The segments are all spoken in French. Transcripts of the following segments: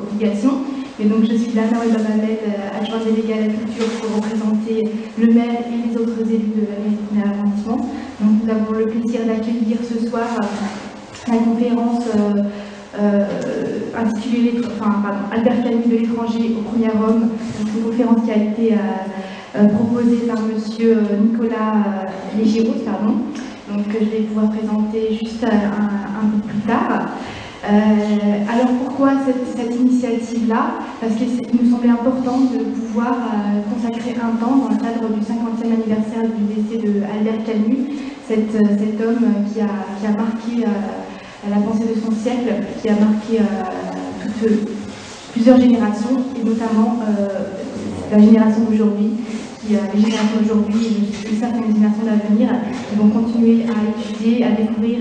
obligations. Et donc je suis Lana Ouelbabamed, adjointe déléguée à la culture pour représenter le maire et les autres élus de la mairie du premier arrondissement. Donc nous avons le plaisir d'accueillir ce soir la conférence intitulée Albert Camus de l'étranger au premier homme. Une conférence qui a été proposée par monsieur Nicolas Légiros, donc je vais pouvoir présenter juste un peu plus tard. Alors pourquoi cette initiative-là? Parce qu'il nous semblait important de pouvoir consacrer un temps dans le cadre du 50e anniversaire du décès de Albert Camus, cet homme qui a marqué la pensée de son siècle, qui a marqué plusieurs générations, et notamment la génération d'aujourd'hui, les générations d'aujourd'hui et certaines générations d'avenir qui vont continuer à étudier, à découvrir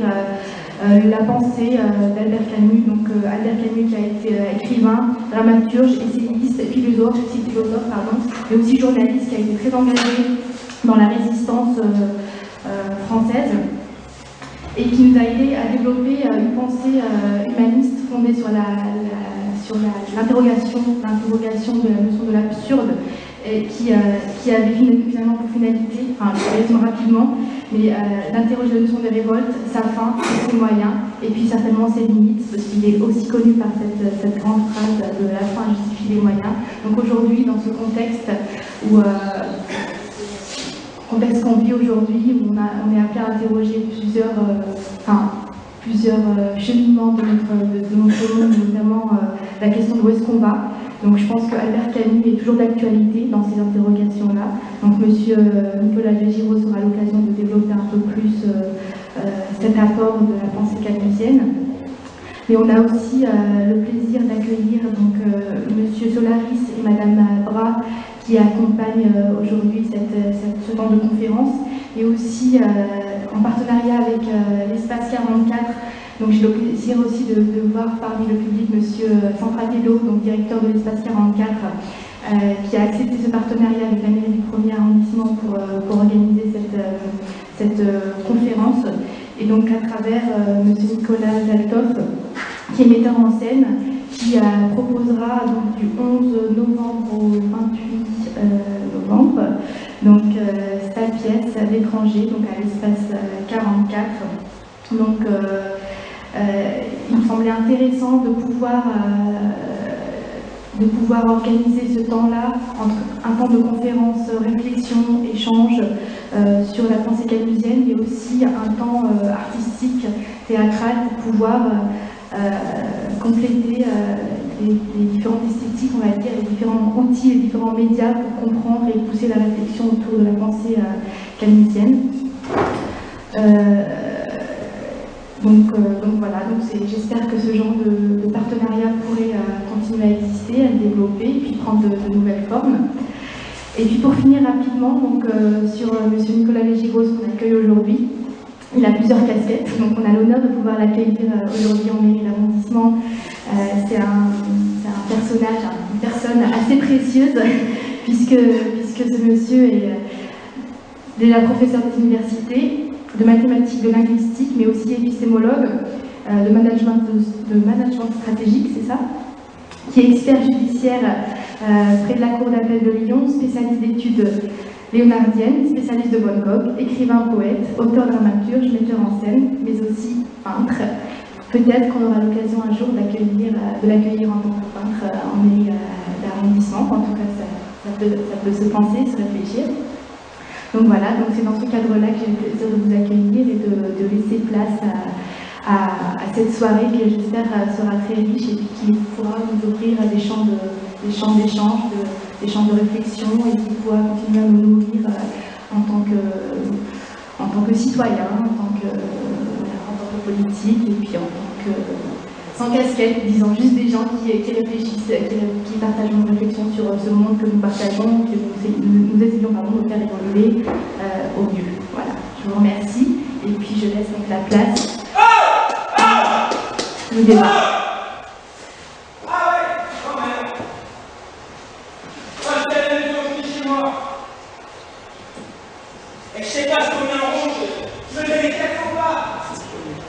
la pensée d'Albert Camus. Donc Albert Camus qui a été écrivain, dramaturge, essayiste, philosophe, mais aussi journaliste, qui a été très engagé dans la résistance française et qui nous a aidé à développer une pensée humaniste fondée sur l'interrogation de la notion de l'absurde, et qui avait finalement pour finalité, je vais résumer rapidement, mais d'interroger la notion de révolte, sa fin, ses moyens, et puis certainement ses limites, parce qu'il est aussi connu par cette grande phrase de la fin justifie les moyens. Donc aujourd'hui, dans ce contexte qu'on vit aujourd'hui, où on est appelé à interroger plusieurs cheminements de notre monde, notamment la question de où est-ce qu'on va. Donc je pense que Albert Camus est toujours d'actualité dans ces interrogations-là. Donc monsieur Nicolas Légiros aura l'occasion de développer un peu plus cet apport de la pensée camusienne. Mais on a aussi le plaisir d'accueillir monsieur Solaris et madame Bras qui accompagnent aujourd'hui ce temps de conférence, et aussi en partenariat avec l'Espace 44. Donc j'ai le plaisir aussi de voir parmi le public monsieur Sanfratello, donc directeur de l'Espace 44, qui a accepté ce partenariat avec la mairie du premier arrondissement pour organiser cette conférence. Et donc à travers monsieur Nicolas Zaltov, qui est metteur en scène, qui proposera donc du 11 novembre au 28 novembre donc sa pièce à l'étranger, donc à l'Espace 44. Donc il me semblait intéressant de pouvoir organiser ce temps-là entre un temps de conférence, réflexion, échange sur la pensée camusienne, mais aussi un temps artistique, théâtral, pour pouvoir compléter les différentes esthétiques, on va dire, les différents outils, les différents médias pour comprendre et pousser la réflexion autour de la pensée camusienne. Donc voilà, j'espère que ce genre de partenariat pourrait continuer à exister, à se développer, et puis prendre de nouvelles formes. Et puis pour finir rapidement, sur monsieur Nicolas Légiros qu'on accueille aujourd'hui. Il a plusieurs casquettes, donc on a l'honneur de pouvoir l'accueillir aujourd'hui en mairie d'arrondissement. C'est un personnage, une personne assez précieuse, puisque ce monsieur est déjà professeur des universités, de mathématiques, de linguistique, mais aussi épistémologue, de management stratégique, c'est ça, qui est expert judiciaire près de la Cour d'appel de Lyon, spécialiste d'études léonardienne, spécialiste de Van Gogh, écrivain, poète, auteur, dramaturge, metteur en scène, mais aussi peintre. Peut-être qu'on aura l'occasion un jour de l'accueillir en tant que peintre en mairie d'arrondissement. En tout cas, ça peut se penser, se réfléchir. Donc voilà, c'est dans ce cadre-là que j'ai le plaisir de vous accueillir et de laisser place à cette soirée qui, j'espère, sera très riche et qui pourra nous ouvrir à des champs d'échange, des champs de réflexion, et qui pourra continuer à nous nourrir en tant que citoyen, en tant que politique, et puis en tant que sans casquette, disons juste des gens qui réfléchissent, qui partagent nos réflexions sur ce monde que nous partageons, que nous essayons de faire évoluer au mieux. Voilà, je vous remercie, et puis je laisse donc la place au débat. Et je sais pas ce qu'on est en rouge, je me lève 400 pas.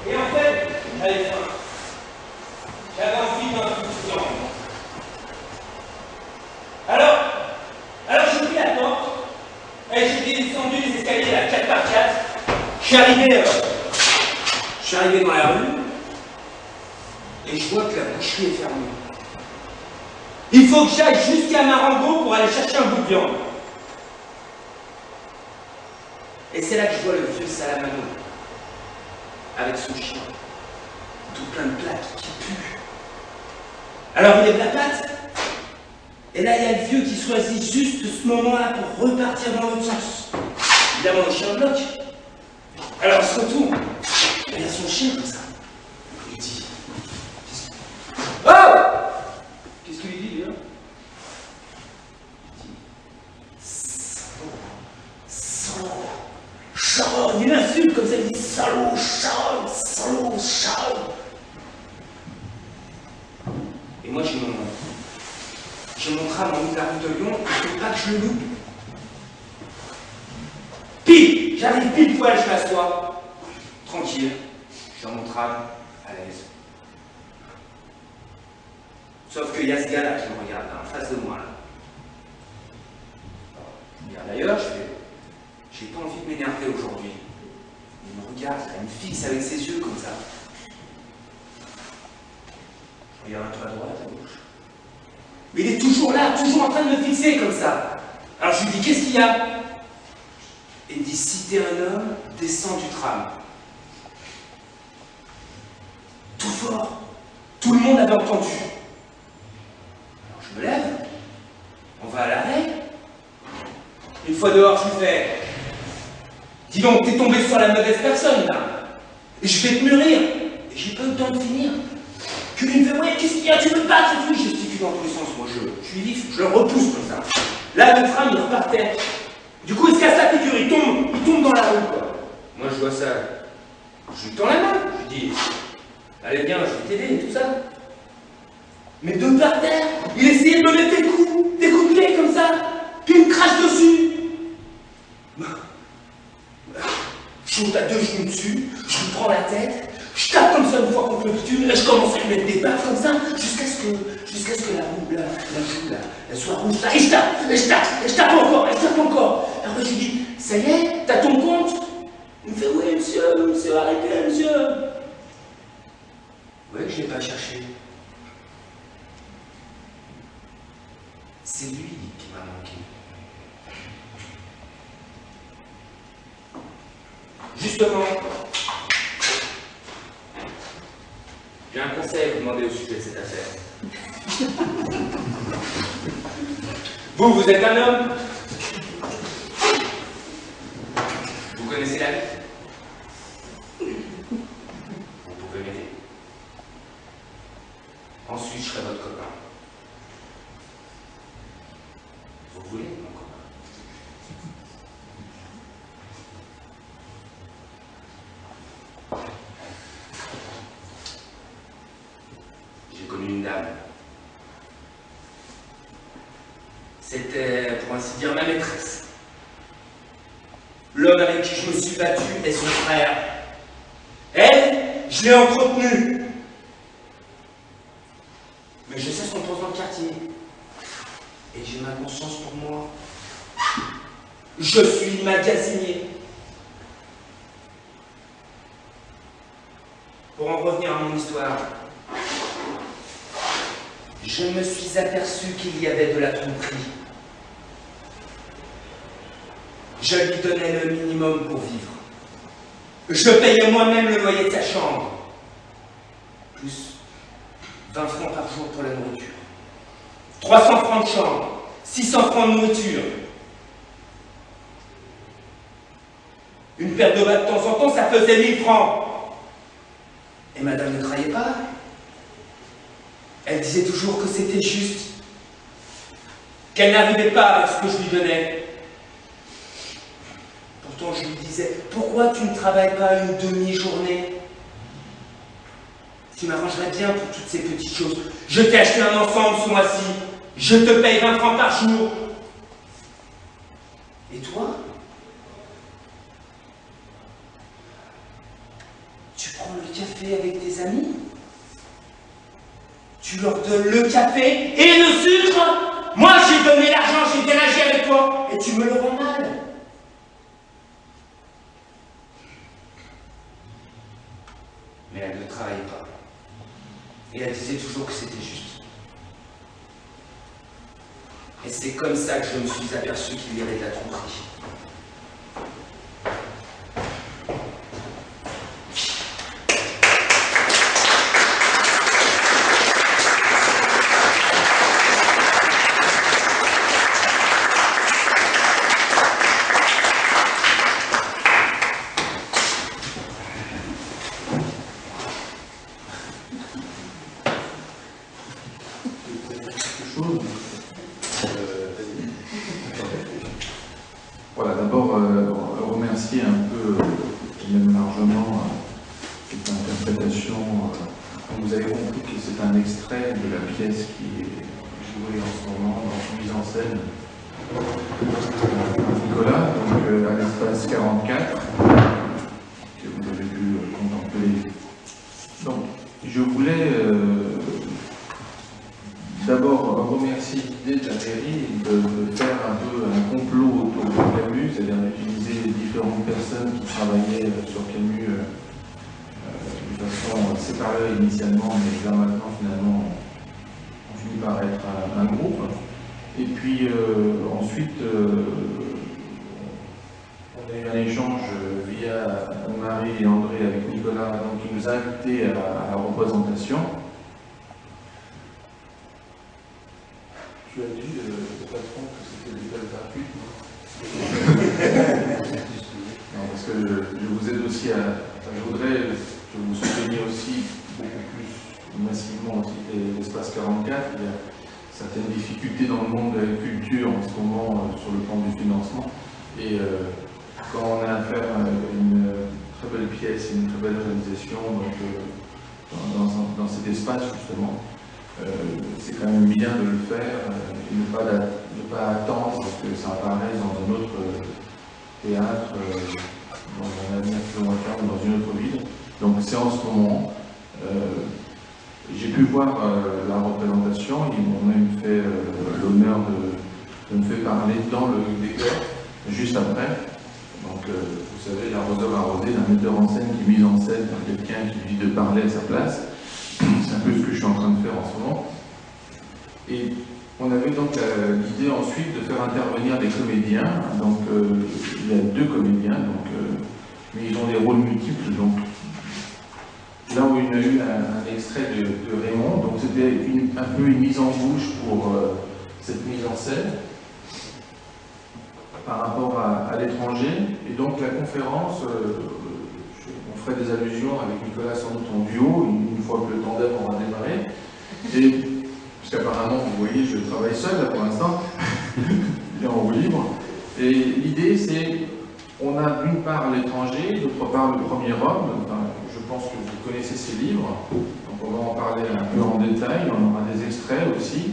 Et en fait, allez, fin. J'avais envie d'un coup de temps. suis arrivé dans la rue et je vois que la boucherie est fermée. Il faut que j'aille jusqu'à Marengo pour aller chercher un bout de viande. Et c'est là que je vois le vieux Salamano avec son chien, tout plein de plaques qui puent. Alors il lève la patte. Et là, il y a le vieux qui choisit juste ce moment-là pour repartir dans l'autre sens. Évidemment, le chien bloque. Alors, il se retourne. Et il y a son chien comme ça. Il lui dit... Oh! Qu'est-ce qu'il lui dit, lui, hein? Il dit... Salaud! Charogne! Il insulte comme ça, il dit salaud, charogne, salaud, charogne. Et moi, j'ai mon tram en route de la route de Lyon, et il ne faut pas que je le loupe. Pile! J'arrive pile poil, je m'assois. Tranquille, je suis dans mon tram, à l'aise. Sauf qu'il y a ce gars-là qui me regarde, là, en face de moi. Là. Je regarde ailleurs, je fais... J'ai pas envie de m'énerver aujourd'hui. Il me regarde, là, il me fixe avec ses yeux comme ça. Je regarde un peu à droite, à gauche. Mais il est toujours là, toujours en train de me fixer comme ça. Alors je lui dis, qu'est-ce qu'il y a? Et il me dit, si t'es un homme, descends du tram. Tout fort. Tout le monde avait entendu. Alors je me lève. On va à l'arrêt. Une fois dehors, je lui fais, dis donc, t'es tombé sur la mauvaise personne, là. Et je vais te mûrir. Et j'ai pas eu le temps de finir. Que lui me fait, ouais, qu'est-ce qu'il y a? Tu veux te battre? Et tout, je gesticule dans tous les sens. Moi, je suis vif, je le repousse comme ça. Là, le tram, il repartait. Du coup, il se casse la figure, il tombe dans la rue, quoi. Moi, je vois ça. Je lui tends la main. Je lui dis, allez, viens, je vais t'aider et tout ça. Mais de par terre, il essayait de me mettre des coups de clé comme ça. Puis il me crache dessus. Je monte à 2 genoux dessus, je lui prends la tête. Je tape comme ça une fois contre le bitume, et je commence à lui mettre des baffes comme ça, jusqu'à ce que la joue, là, elle soit rouge là, et je tape encore. Alors je lui dis, ça y est, t'as ton compte? Il me fait, oui monsieur, arrêtez monsieur. Vous voyez que je l'ai pas cherché. C'est lui qui m'a manqué. Justement, j'ai un conseil à vous demander au sujet de cette affaire. Vous êtes un homme. Vous connaissez la vie. Vous pouvez m'aider. Ensuite, je serai votre copain. Vous voulez, mon copain? J'ai connu une dame. C'était, pour ainsi dire, ma maîtresse. L'homme avec qui je me suis battu est son frère. Elle, je l'ai entretenue. Mais je sais son poste dans le quartier. Et j'ai ma conscience pour moi. Je suis magasinier. Pour en revenir à mon histoire, je me suis aperçu qu'il y avait de la tromperie. Je lui donnais le minimum pour vivre. Je payais moi-même le loyer de sa chambre. Plus 20 francs par jour pour la nourriture. 300 francs de chambre. 600 francs de nourriture. Une paire de bas de temps en temps, ça faisait 1000 francs. Et madame ne travaillait pas. Elle disait toujours que c'était juste. Qu'elle n'arrivait pas avec ce que je lui donnais. Pourtant, je lui disais, pourquoi tu ne travailles pas une demi-journée? Tu m'arrangerais bien pour toutes ces petites choses. Je t'ai acheté un ensemble ce mois-ci. Je te paye 20 francs par jour. Et toi? Tu prends le café avec tes amis? Tu leur donnes le café et le sucre? Moi, j'ai donné l'argent, j'ai interagi avec toi. Et tu me le rends mal. elle disait toujours que c'était juste. Et c'est comme ça que je me suis aperçu qu'il y avait de la tromperie. Voilà, d'abord remercier un peu, même largement, cette interprétation. Vous avez compris que c'est un extrait de la pièce qui est jouée en ce moment dans son mise en scène par Nicolas, donc à l'espace 44, que vous avez pu contempler. Donc, je voulais d'abord remercier l'idée de la mairie de faire un peu un complot autour de Camus, c'est-à-dire d'utiliser différentes personnes qui travaillaient sur Camus de façon séparée initialement, mais là maintenant finalement on finit par être un groupe. Et puis ensuite on a eu un échange via Marie et André avec Nicolas, donc, qui nous a invités à la représentation. Tu as dit, le patron, que c'était des places gratuites, non, parce que je vous aide aussi je voudrais que vous souteniez aussi beaucoup plus massivement aussi l'espace 44. Il y a certaines difficultés dans le monde de la culture en ce moment sur le plan du financement. Et quand on a affaire à une très belle pièce, une très belle réalisation, donc, dans cet espace justement, c'est quand même bien de le faire et ne pas attendre que ça apparaisse dans un autre théâtre, dans un avenir plus lointain ou dans une autre ville. Donc c'est en ce moment. J'ai pu voir la représentation, ils m'ont même fait l'honneur de me faire parler dans le décor, juste après. Donc vous savez, l'arroseur arrosé d'un metteur en scène qui est mis en scène par quelqu'un qui lui dit de parler à sa place. C'est un peu ce que je suis en train de faire en ce moment. Et on avait donc l'idée ensuite de faire intervenir des comédiens. Donc il y a 2 comédiens, donc, mais ils ont des rôles multiples. Donc là où il y a eu un extrait de Raymond, donc c'était un peu une mise en bouche pour cette mise en scène par rapport à l'étranger. Et donc la conférence, on ferait des allusions avec Nicolas sans doute en duo, une fois que le tandem aura démarré. Et parce qu'apparemment, vous voyez, je travaille seul là pour l'instant, il est en roue libre. Et l'idée, c'est, on a d'une part l'étranger, d'autre part le premier homme. Enfin, je pense que vous connaissez ces livres, donc on va en parler un peu en détail, on aura des extraits aussi,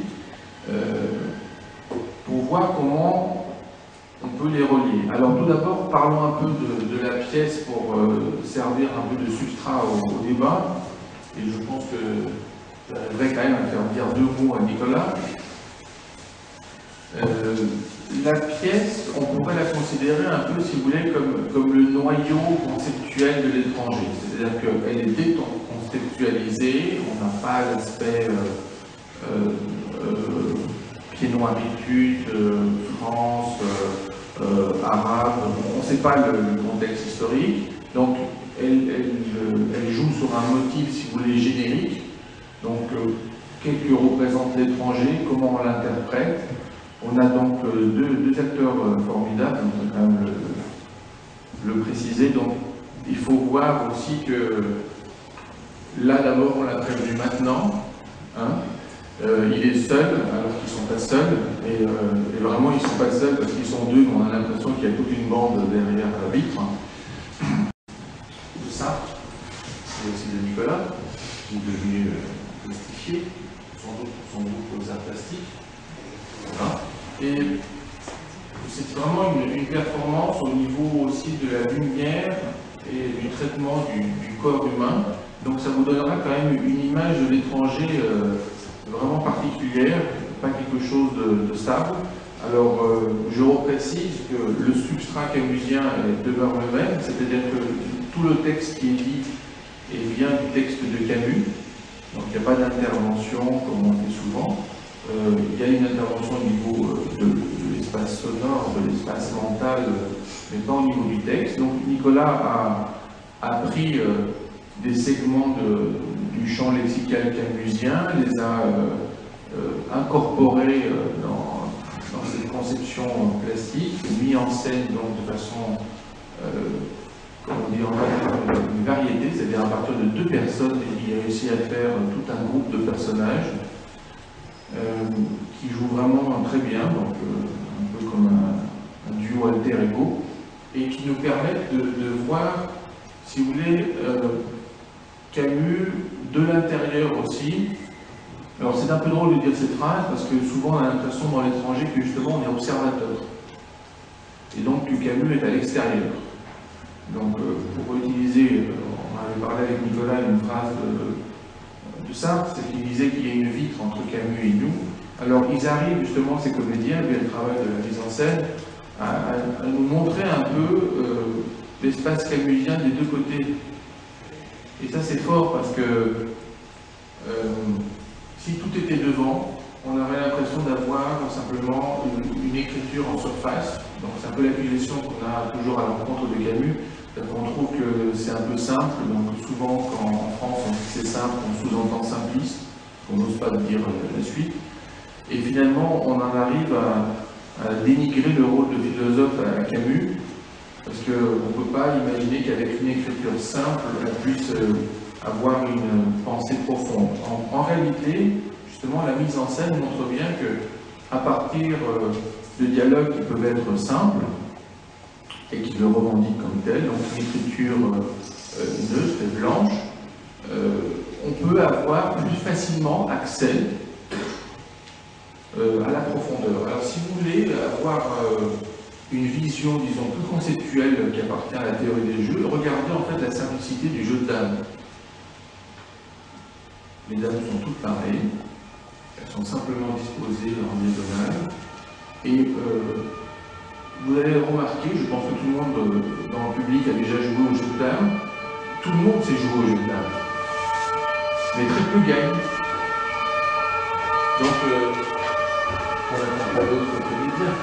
pour voir comment on peut les relier. Alors tout d'abord, parlons un peu de la pièce pour servir un peu de substrat au débat. Et je pense que j'arriverai quand même à faire dire 2 mots à Nicolas. La pièce, on pourrait la considérer un peu, si vous voulez, comme le noyau conceptuel de l'étranger. C'est-à-dire qu'elle est déconceptualisée, on n'a pas l'aspect pied-noiritude, France, arabe, on ne sait pas le contexte historique. Donc elle joue sur un motif, si vous voulez, générique. Donc qu'est-ce que représente l'étranger, comment on l'interprète. On a donc 2 acteurs formidables, on peut quand même le préciser. Donc il faut voir aussi que là d'abord on l'a prévenu maintenant. Hein, il est seul alors qu'ils ne sont pas seuls. Et vraiment ils ne sont pas seuls parce qu'ils sont 2, mais on a l'impression qu'il y a toute une bande derrière la vitre. De ça, c'est aussi de Nicolas, qui est devenu plastifié, sans doute pour son groupe aux arts plastiques. Voilà. Et c'est vraiment une performance au niveau aussi de la lumière et du traitement du corps humain. Donc ça vous donnera quand même une image de l'étranger vraiment particulière, pas quelque chose de stable. Alors je reprécise que le substrat camusien demeure le même, c'est-à-dire que tout le texte qui est dit vient du texte de Camus. Donc il n'y a pas d'intervention comme on fait souvent. Il y a une intervention au niveau de l'espace sonore, de l'espace mental, mais pas au niveau du texte. Donc Nicolas a pris des segments du champ lexical camusien, les a incorporés dans cette conception plastique, mis en scène donc de façon, comment dire, une variété, c'est-à-dire à partir de 2 personnes, il a réussi à faire tout un groupe de personnages qui jouent vraiment très bien, donc un peu comme un duo alter ego, et qui nous permettent de voir, si vous voulez, Camus de l'intérieur aussi. Alors c'est un peu drôle de dire cette phrase parce que souvent on a l'impression dans l'étranger que justement on est observateur et donc que Camus est à l'extérieur. Donc pour utiliser, on avait parlé avec Nicolas une phrase de Sartre, c'est qu'il disait qu'il y a une vitre entre Camus et nous. Alors ils arrivent justement, ces comédiens, via le travail de la mise en scène, à nous montrer un peu l'espace camusien des 2 côtés. Et ça c'est fort parce que si tout était devant, on aurait l'impression d'avoir simplement une écriture en surface. Donc c'est un peu l'accusation qu'on a toujours à l'encontre de Camus. On trouve que c'est un peu simple, donc souvent quand en France on dit que c'est simple, on sous-entend simpliste, on n'ose pas dire la suite. Et finalement on en arrive à dénigrer le rôle de philosophe à Camus, parce qu'on ne peut pas imaginer qu'avec une écriture simple, elle puisse avoir une pensée profonde. En réalité, justement, la mise en scène montre bien qu'à partir de dialogues qui peuvent être simples, et qui le revendiquent comme tel, donc une écriture neutre et blanche, on peut avoir plus facilement accès à la profondeur. Alors si vous voulez avoir une vision, disons, plus conceptuelle qui appartient à la théorie des jeux, regardez en fait la simplicité du jeu de dames. Les dames sont toutes pareilles, elles sont simplement disposées en diagonale, et vous allez remarquer, je pense que tout le monde dans le public a déjà joué au jeu de dames, tout le monde sait jouer au jeu de dames, mais très peu gagnent. Donc, on n'a pas d'autres comédiens.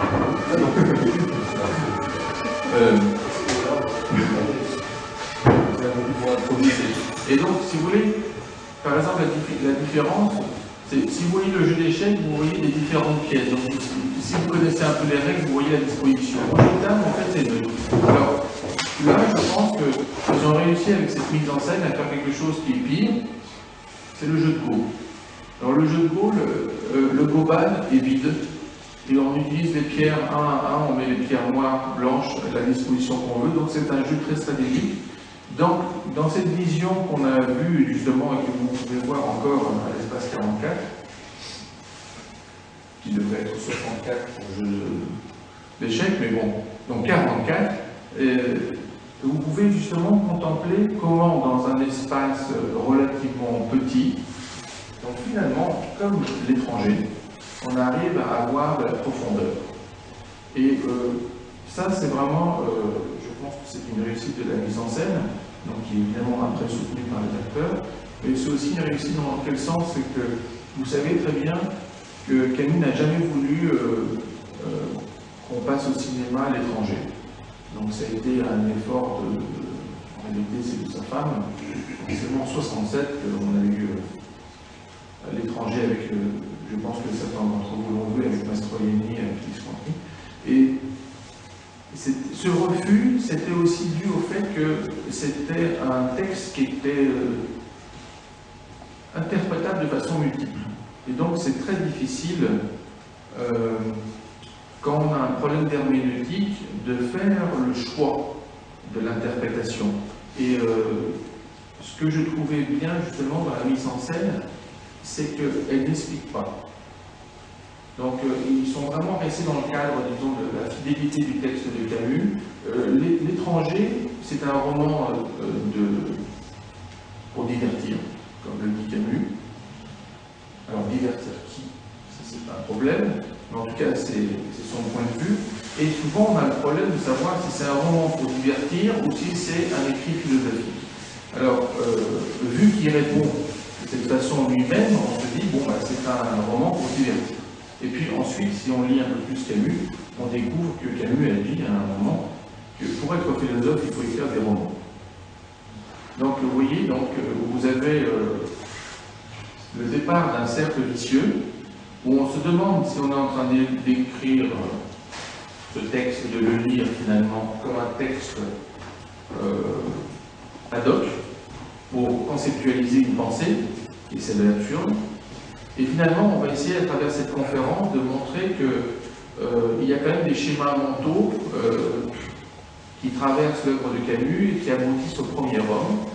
Et donc, si vous voulez, par exemple, la différence, c'est si vous voyez le jeu d'échecs, vous voyez les différentes pièces. Donc, si vous connaissez un peu les règles, vous voyez la disposition. Le jeu de dames, en fait, c'est neutre. Alors, là, je pense qu'ils ont réussi avec cette mise en scène à faire quelque chose qui est pire, c'est le jeu de Go. Alors, le jeu de Go, le Go-ban est vide. Et on utilise les pierres un à un, on met les pierres noires, blanches, à la disposition qu'on veut. Donc, c'est un jeu très stratégique. Donc, dans cette vision qu'on a vue justement et que vous pouvez voir encore à l'espace 44, qui devrait être 64 pour le jeu d'échecs, mais bon, donc 44, vous pouvez justement contempler comment dans un espace relativement petit, donc finalement, comme l'étranger, on arrive à avoir de la profondeur. Et ça, c'est vraiment, je pense que c'est une réussite de la mise en scène, donc qui est évidemment après soutenue par les acteurs, mais c'est aussi une réussite dans quel sens? C'est que vous savez très bien que Camus n'a jamais voulu qu'on passe au cinéma à l'étranger. Donc ça a été un effort en réalité c'est de sa femme, c'est seulement en 67 qu'on a eu l'étranger avec, je pense que certains d'entre vous l'ont vu, avec Mastroianni, avec Visconti. Et ce refus, c'était aussi dû au fait que c'était un texte qui était interprétable de façon multiple. Et donc c'est très difficile, quand on a un problème d'herméneutique, de faire le choix de l'interprétation. Et ce que je trouvais bien justement dans la mise en scène, c'est qu'elle n'explique pas. Donc ils sont vraiment restés dans le cadre, disons, de la fidélité du texte de Camus. L'étranger, c'est un roman pour divertir, comme le dit Camus. Alors divertir qui? Ça c'est pas un problème, mais en tout cas c'est son point de vue. Et souvent on a le problème de savoir si c'est un roman pour divertir ou si c'est un écrit philosophique. Alors, vu qu'il répond cette façon lui-même, on se dit, bon, bah, c'est un roman pour divertir. Et puis ensuite, si on lit un peu plus Camus, on découvre que Camus a dit à un moment que pour être philosophe, il faut écrire des romans. Donc vous voyez, donc, vous avez le départ d'un cercle vicieux, où on se demande si on est en train d'écrire ce texte et de le lire finalement comme un texte ad hoc, pour conceptualiser une pensée, qui est celle de l'absurde. Et finalement, on va essayer à travers cette conférence de montrer qu'il y a quand même des schémas mentaux qui traversent l'œuvre de Camus et qui aboutissent au premier homme.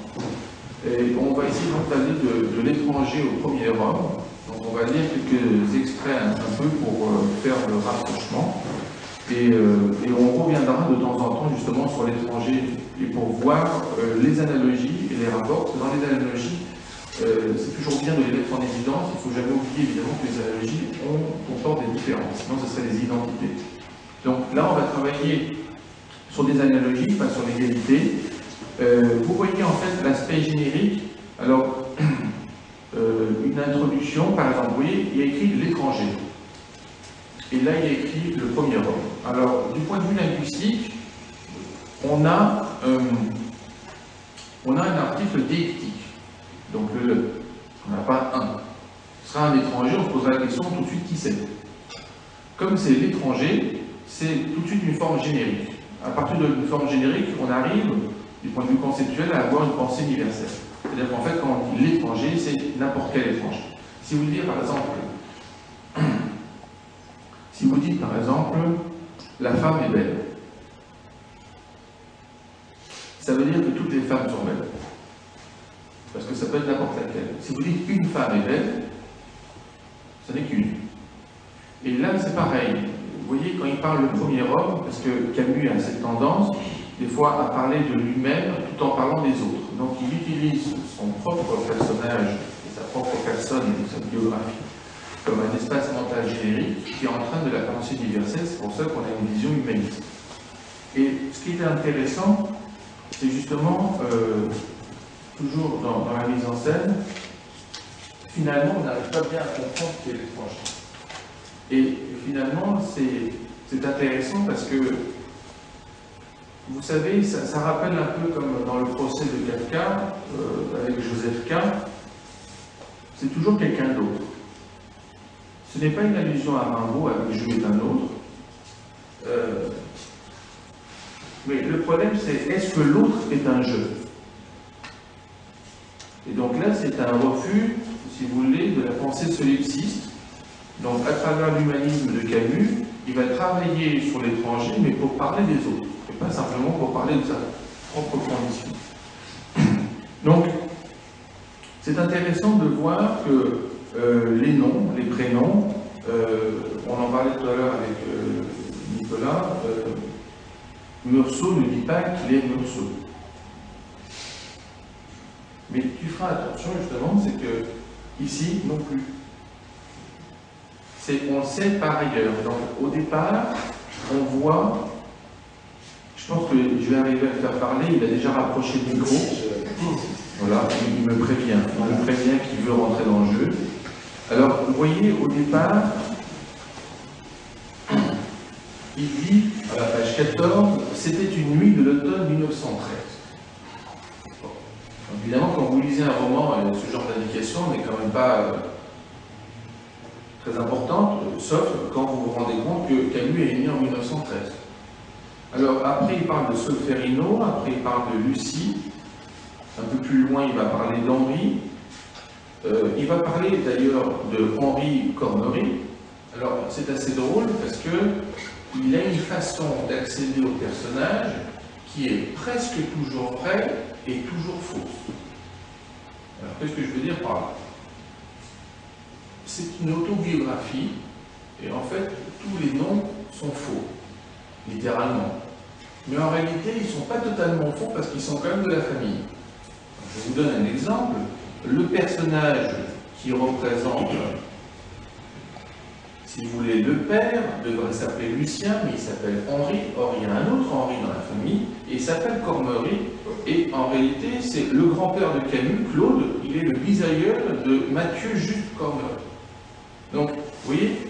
Et on va essayer donc d'aller de l'étranger au premier homme. Donc on va lire quelques extraits un peu pour faire le rapprochement. Et on reviendra de temps en temps justement sur l'étranger et pour voir les analogies et les rapports. Parce que dans les analogies, c'est toujours bien de les mettre en évidence. Il ne faut jamais oublier évidemment que les analogies comportent des différences, sinon ce seraient des identités. Donc là, on va travailler sur des analogies, pas sur l'égalité. Vous voyez en fait l'aspect générique. Alors, une introduction, par exemple, vous voyez, il y a écrit l'étranger. Et là, il y a écrit le premier homme. Alors, du point de vue linguistique, on a un article déictique. Donc le, on n'a pas un. Ce sera un étranger, on se posera la question tout de suite qui c'est. Comme c'est l'étranger, c'est tout de suite une forme générique. À partir d'une forme générique, on arrive, du point de vue conceptuel, à avoir une pensée universelle. C'est-à-dire qu'en fait, quand on dit l'étranger, c'est n'importe quel étranger. Si vous dites par exemple, la femme est belle, ça veut dire que toutes les femmes sont belles. Parce que ça peut être n'importe laquelle. Si vous dites une femme est belle, ce n'est qu'une. Et là, c'est pareil. Vous voyez, quand il parle le premier homme, parce que Camus a cette tendance, des fois, à parler de lui-même tout en parlant des autres. Donc, il utilise son propre personnage, et sa propre personne et sa biographie, comme un espace mental générique qui est en train de la pensée universelle. C'est pour ça qu'on a une vision humaniste. Et ce qui est intéressant, c'est justement, toujours dans la mise en scène, finalement, on n'arrive pas bien à comprendre ce qu'est l'étranger. Et finalement, c'est intéressant parce que, vous savez, ça rappelle un peu comme dans le procès de Kafka, avec Joseph K. C'est toujours quelqu'un d'autre. Ce n'est pas une allusion à Rimbaud avec Je est un autre. Mais le problème, c'est est-ce que l'autre est un je? Et donc là, c'est un refus, si vous voulez, de la pensée solipsiste. Donc, à travers l'humanisme de Camus, il va travailler sur l'étranger, mais pour parler des autres, et pas simplement pour parler de sa propre condition. Donc, c'est intéressant de voir que les noms, les prénoms, on en parlait tout à l'heure avec Nicolas, Meursault ne dit pas qu'il est Meursault. Mais tu feras attention justement, c'est que ici non plus. On le sait par ailleurs. Donc au départ, on voit, je pense que je vais arriver à le faire parler, il a déjà rapproché le micro. Voilà, il me prévient qu'il veut rentrer dans le jeu. Alors, vous voyez, au départ, il dit, à la page 14, c'était une nuit de l'automne 1913. Évidemment, quand vous lisez un roman, ce genre d'indication n'est quand même pas très importante, sauf quand vous vous rendez compte que Camus est né en 1913. Alors, après, il parle de Solferino, après, il parle de Lucie, un peu plus loin, il va parler d'Henri, il va parler d'ailleurs de Henri Cornery. Alors, c'est assez drôle parce qu'il a une façon d'accéder au personnage qui est presque toujours vraie et toujours fausse. Alors, qu'est-ce que je veux dire par là? C'est une autobiographie, et en fait, tous les noms sont faux, littéralement. Mais en réalité, ils ne sont pas totalement faux parce qu'ils sont quand même de la famille. Je vous donne un exemple. Le personnage qui représente si vous voulez, le père devrait s'appeler Lucien, mais il s'appelle Henri. Or, il y a un autre Henri dans la famille, et il s'appelle Cormery. Et en réalité, c'est le grand-père de Camus, Claude, il est le bisaïeul de Mathieu Juste Cormery. Donc, vous voyez,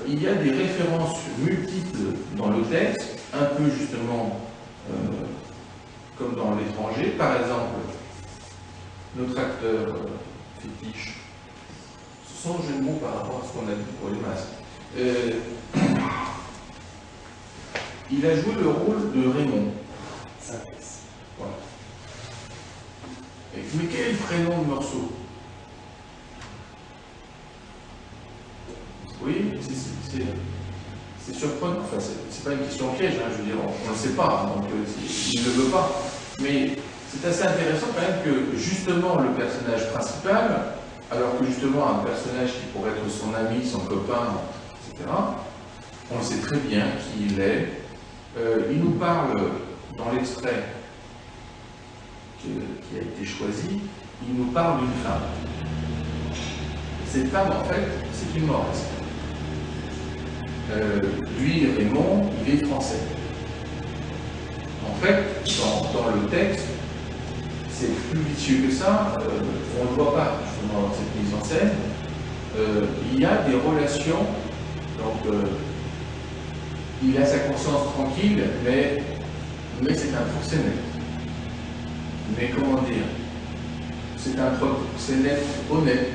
il y a des références multiples dans le texte, un peu justement comme dans l'étranger. Par exemple, notre acteur fétiche, sans jeu de mots par rapport à ce qu'on a dit pour les masques, il a joué le rôle de Raymond. Voilà. Mais quel est le prénom de Meursault? Oui, c'est surprenant. Enfin, c'est pas une question piège, hein, je veux dire, on ne le sait pas, donc il ne le veut pas. Mais c'est assez intéressant quand même que justement le personnage principal, alors que justement un personnage qui pourrait être son ami, son copain, etc., on le sait très bien qui il est. Il nous parle dans l'extrait qui a été choisi, il nous parle d'une femme. Cette femme, en fait, c'est une Mauresse. Lui, Raymond, il est français. En fait, dans le texte, c'est plus vicieux que ça, on ne le voit pas justement dans cette mise en scène. Il y a des relations, donc il a sa conscience tranquille, mais c'est un proxénète. Mais comment dire, c'est un proxénète honnête.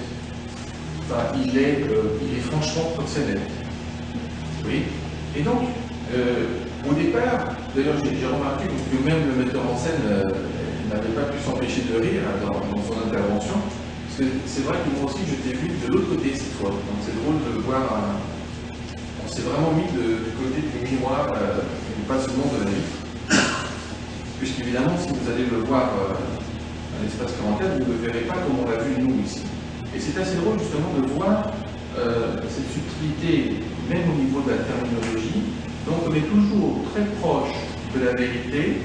Enfin, il est franchement proxénète. Oui. Et donc, au départ, d'ailleurs, j'ai remarqué que même le metteur en scène n'avait pas pu s'empêcher de rire dans son intervention. Parce que c'est vrai que moi aussi, je t'ai vu de l'autre côté cette fois. Donc c'est drôle de voir. On s'est vraiment mis du côté du miroir et pas seulement de la vie. Puisqu'évidemment, si vous allez le voir à l'espace 44, vous ne le verrez pas comme on l'a vu nous ici. Et c'est assez drôle justement de voir cette subtilité, même au niveau de la terminologie. Donc on est toujours très proche de la vérité.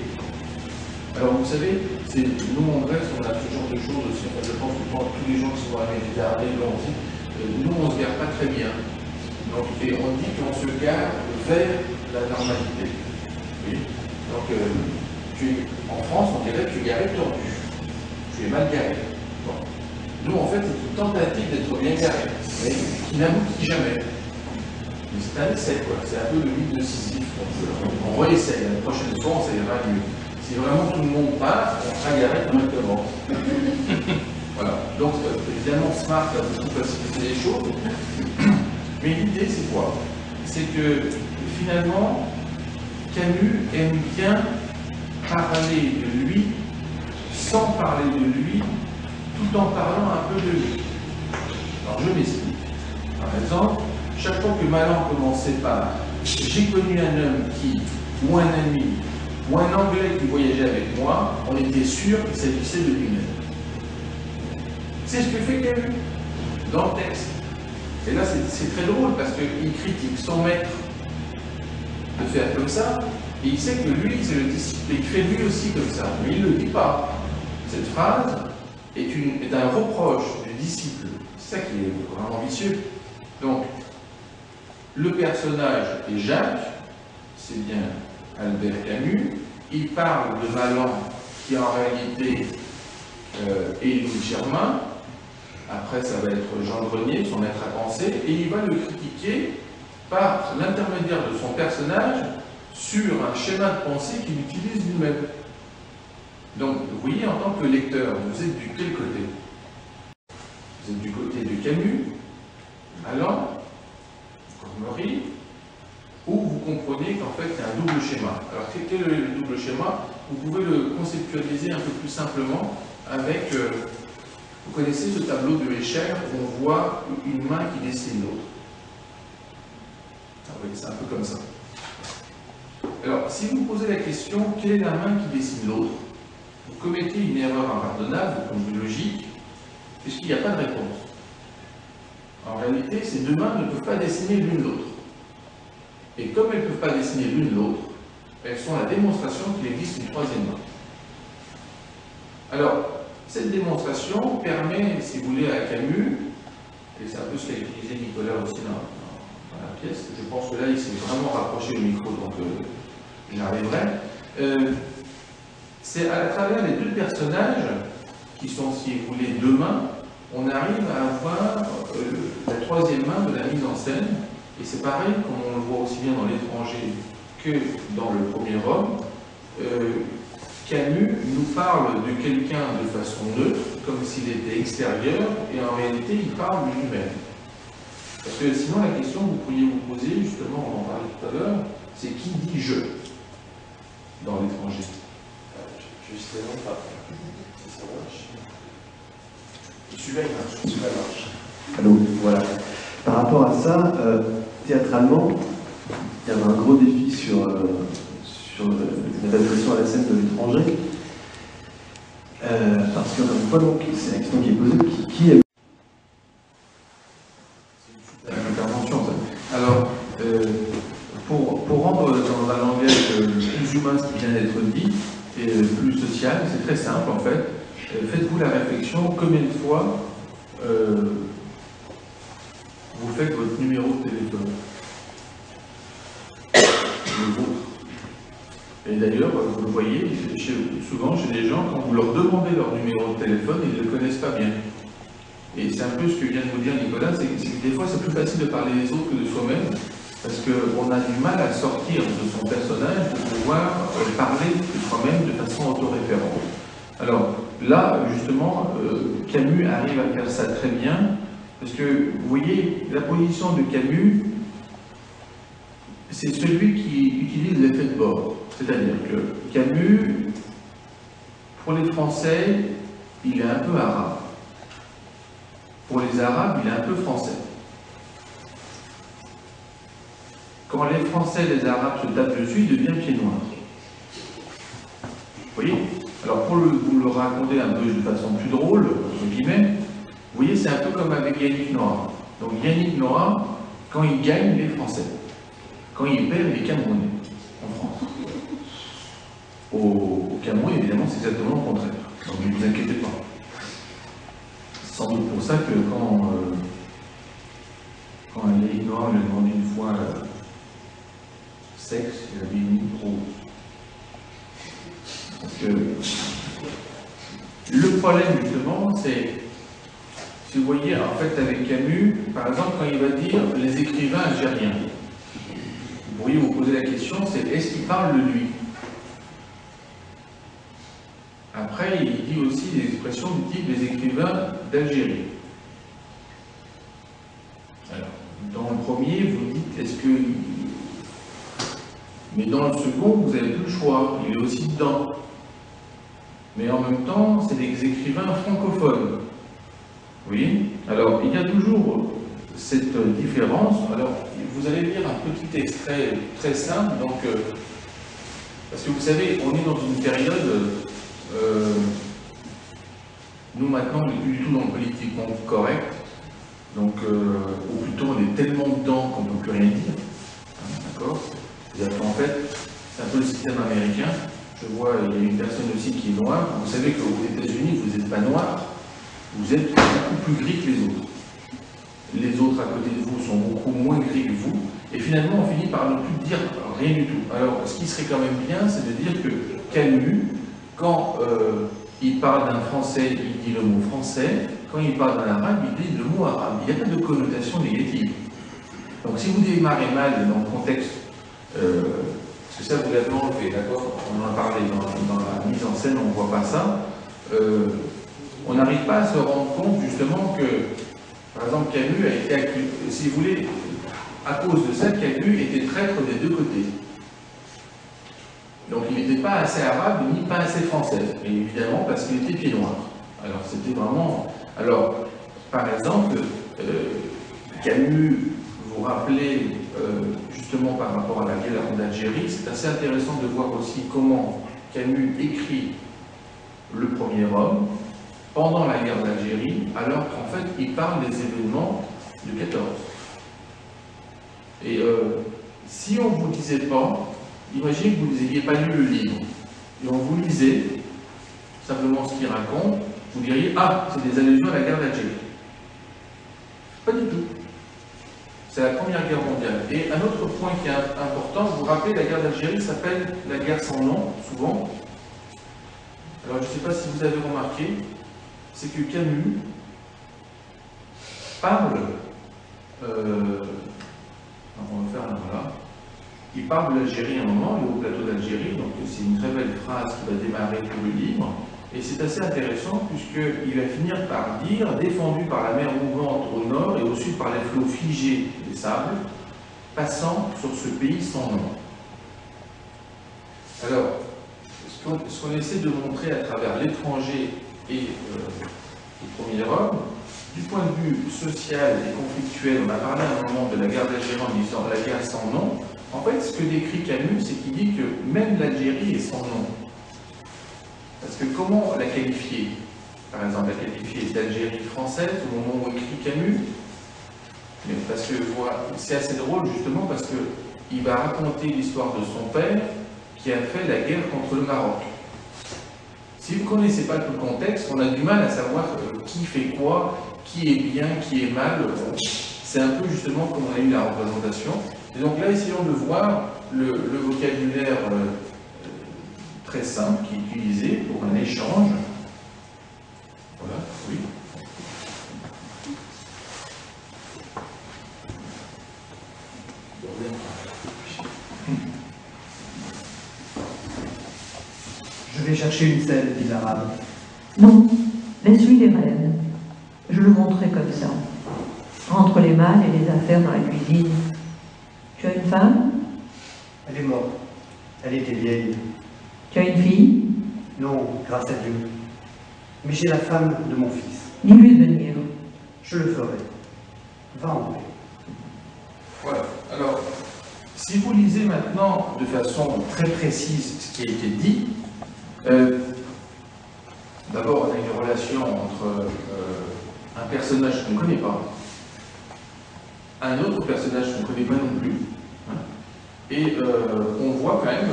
Alors vous savez, nous en Grèce, on a ce genre de choses aussi. Enfin, je pense que tous les gens qui sont arrivés gardés l'ont dit. Nous, on ne se gare pas très bien. Donc, et on dit qu'on se gare vers la normalité. Oui. Donc, en France, on dirait que tu es garé tordu. Tu es mal garé. Bon. Nous, en fait, c'est une tentative d'être bien garé, mais qui n'aboutit jamais. Mais c'est un essai, quoi. C'est un peu le mythe de Sisyphe. On réessaye. La prochaine fois, on s'aidera mieux. Si vraiment tout le monde part, on sera garé correctement. Voilà. Donc, évidemment, Smart a beaucoup facilité les choses. Mais l'idée, c'est quoi? C'est que, finalement, Camus aime bien parler de lui sans parler de lui, tout en parlant un peu de lui. Alors, je m'explique. Par exemple, chaque fois que Malan commençait par « J'ai connu un homme qui, ou un ami, ou un Anglais qui voyageait avec moi, on était sûr qu'il s'agissait de lui-même. » C'est ce que fait Camus dans le texte. Et là, c'est très drôle parce qu'il critique son maître de faire comme ça, et il sait que lui, c'est le disciple, et il fait lui aussi comme ça, mais il ne le dit pas. Cette phrase est un reproche du disciple. C'est ça qui est vraiment vicieux. Donc, le personnage est Jacques, c'est bien Albert Camus, il parle de Malan qui en réalité est Louis Germain. Après, ça va être Jean Grenier, son maître à penser, et il va le critiquer par l'intermédiaire de son personnage sur un schéma de pensée qu'il utilise lui-même. Donc, vous voyez, en tant que lecteur, vous êtes du quel côté? Vous êtes du côté de Camus, Malan, Cormery, ou vous comprenez qu'en fait, il y a un double schéma. Alors, quel est le double schéma? Vous pouvez le conceptualiser un peu plus simplement avec... vous connaissez ce tableau de Escher où on voit une main qui dessine l'autre. Ah oui, c'est un peu comme ça. Alors, si vous posez la question, quelle est la main qui dessine l'autre? Vous commettez une erreur impardonnable, au point de vue logique, puisqu'il n'y a pas de réponse. En réalité, ces deux mains ne peuvent pas dessiner l'une l'autre. Et comme elles ne peuvent pas dessiner l'une l'autre, elles sont la démonstration qu'il existe une troisième main. Alors, cette démonstration permet, si vous voulez, à Camus, et c'est un peu ce qu'a utilisé Nicolas aussi pièce. Je pense que là, il s'est vraiment rapproché au micro, donc j'y arriverai. C'est à travers les deux personnages, qui sont, si vous voulez, deux mains, on arrive à avoir la troisième main de la mise en scène. Et c'est pareil, comme on le voit aussi bien dans L'étranger que dans Le Premier Homme. Camus nous parle de quelqu'un de façon neutre, comme s'il était extérieur, et en réalité, il parle de lui-même. Parce que sinon, la question que vous pourriez vous poser, justement, on en parlait tout à l'heure, c'est qui dit je dans L'étranger? Justement, pas. Ça marche. Celui-là, il marche. Celui-là marche. Allô, voilà. Par rapport à ça, théâtralement, il y avait un gros défi sur l'adaptation à la scène de L'étranger. Parce que, encore une fois, donc, c'est la question qui est posée, qui est... C'est une intervention, ça. Alors, pour rendre dans un langage plus humain ce qui vient d'être dit, et plus social, c'est très simple en fait. Faites-vous la réflexion, combien de fois vous faites votre numéro de téléphone? Le vôtre. Et d'ailleurs, vous le voyez, souvent chez les gens, quand vous leur demandez leur numéro de téléphone, ils ne le connaissent pas bien. Et c'est un peu ce que vient de vous dire Nicolas, c'est que des fois c'est plus facile de parler des autres que de soi-même, parce qu'on a du mal à sortir de son personnage, de pouvoir parler de soi-même de façon autoréférente. Alors là, justement, Camus arrive à faire ça très bien, parce que, vous voyez, la position de Camus, c'est celui qui utilise l'effet de bord. C'est-à-dire que Camus, pour les Français, il est un peu arabe. Pour les Arabes, il est un peu français. Quand les Français et les Arabes se tapent dessus, il devient pied noir. Vous voyez? Alors pour vous le raconter un peu de façon plus drôle, entre guillemets, vous voyez, c'est un peu comme avec Yannick Noah. Donc Yannick Noah, quand il gagne, il est français. Quand il perd, il est camerounais, en France. Au Cameroun, évidemment, c'est exactement le contraire. Donc ne vous inquiétez pas. C'est sans doute pour ça que quand Yannick Noah lui a demandé une fois sexe, il a dit une rose. Parce que le problème, justement, c'est, si vous voyez, en fait, avec Camus, par exemple, quand il va dire les écrivains algériens, vous pourriez vous poser la question, c'est est-ce qu'il parle de lui? Après, il dit aussi des expressions du type les écrivains d'Algérie. Alors, dans le premier, vous dites, est-ce que... Mais dans le second, vous n'avez plus le choix, il est aussi dedans. Mais en même temps, c'est des écrivains francophones. Vous voyez? Alors, il y a toujours cette différence. Alors, vous allez lire un petit extrait très simple, donc, parce que vous savez, on est dans une période, nous maintenant, on n'est plus du tout dans le politiquement correct, donc, ou plutôt on est tellement dedans qu'on ne peut plus rien dire, hein, d'accord? C'est-à-dire qu'en fait, c'est un peu le système américain. Je vois, il y a une personne aussi qui est noire. Vous savez qu'aux États-Unis, vous n'êtes pas noir, vous êtes beaucoup plus gris que les autres. Les autres à côté de vous sont beaucoup moins gris que vous. Et finalement, on finit par ne plus dire rien du tout. Alors, ce qui serait quand même bien, c'est de dire que Camus, quand il parle d'un français, il dit le mot français. Quand il parle d'un arabe, il dit le mot arabe. Il n'y a pas de connotation négative. Donc, si vous démarrez mal dans le contexte, parce que ça, vous l'avez enlevé, d'accord? On en a parlé dans la mise en scène, on ne voit pas ça. On n'arrive pas à se rendre compte, justement, que, par exemple, Camus a été accusé, si vous voulez, à cause de ça, Camus était traître des deux côtés. Donc, il n'était pas assez arabe, ni pas assez français. Et évidemment, parce qu'il était pied noir. Alors, c'était vraiment... Alors, par exemple, Camus, vous rappelez... justement par rapport à la guerre d'Algérie, c'est assez intéressant de voir aussi comment Camus écrit Le Premier Homme pendant la guerre d'Algérie, alors qu'en fait il parle des événements de 14. Et si on ne vous disait pas, imaginez que vous n'ayez pas lu le livre, et on vous lisait simplement ce qu'il raconte, vous diriez « Ah, c'est des allusions à la guerre d'Algérie ». Pas du tout. C'est la Première Guerre mondiale. Et un autre point qui est important, vous vous rappelez, la guerre d'Algérie s'appelle la guerre sans nom, souvent. Alors je ne sais pas si vous avez remarqué, c'est que Camus parle, on va faire un voilà, il parle de l'Algérie à un moment, il est au plateau d'Algérie, donc c'est une très belle phrase qui va démarrer tout le livre, et c'est assez intéressant puisqu'il va finir par dire « défendu par la mer mouvante au nord et au sud par les flots figés des sables, passant sur ce pays sans nom ». Alors, ce qu'on essaie de montrer à travers l'étranger et le premier homme, du point de vue social et conflictuel, on a parlé à un moment de la guerre d'Algérie en disant la guerre sans nom. En fait, ce que décrit Camus, c'est qu'il dit que même l'Algérie est sans nom. Parce que comment la qualifier? Par exemple, la qualifier d'Algérie française au moment où écrit Camus? Mais parce que c'est assez drôle justement parce qu'il va raconter l'histoire de son père qui a fait la guerre contre le Maroc. Si vous ne connaissez pas tout le contexte, on a du mal à savoir qui fait quoi, qui est bien, qui est mal. C'est un peu justement comme on a eu la représentation. Et donc là, essayons de voir le vocabulaire très simple qui est utilisé pour un échange. Voilà, oui. Je vais chercher une selle, dit l'arabe. Non, laisse-lui les rênes. Je le montrerai comme ça. Entre les malles et les affaires dans la cuisine. Tu as une femme? Elle est morte. Elle était vieille. Tu as une fille? Non, grâce à Dieu. Mais j'ai la femme de mon fils. Dis-lui de venir. Je le ferai. Va en paix. Voilà. Alors, si vous lisez maintenant de façon très précise ce qui a été dit, d'abord, on a une relation entre un personnage qu'on ne connaît pas, un autre personnage qu'on ne connaît pas non plus, hein, et on voit quand même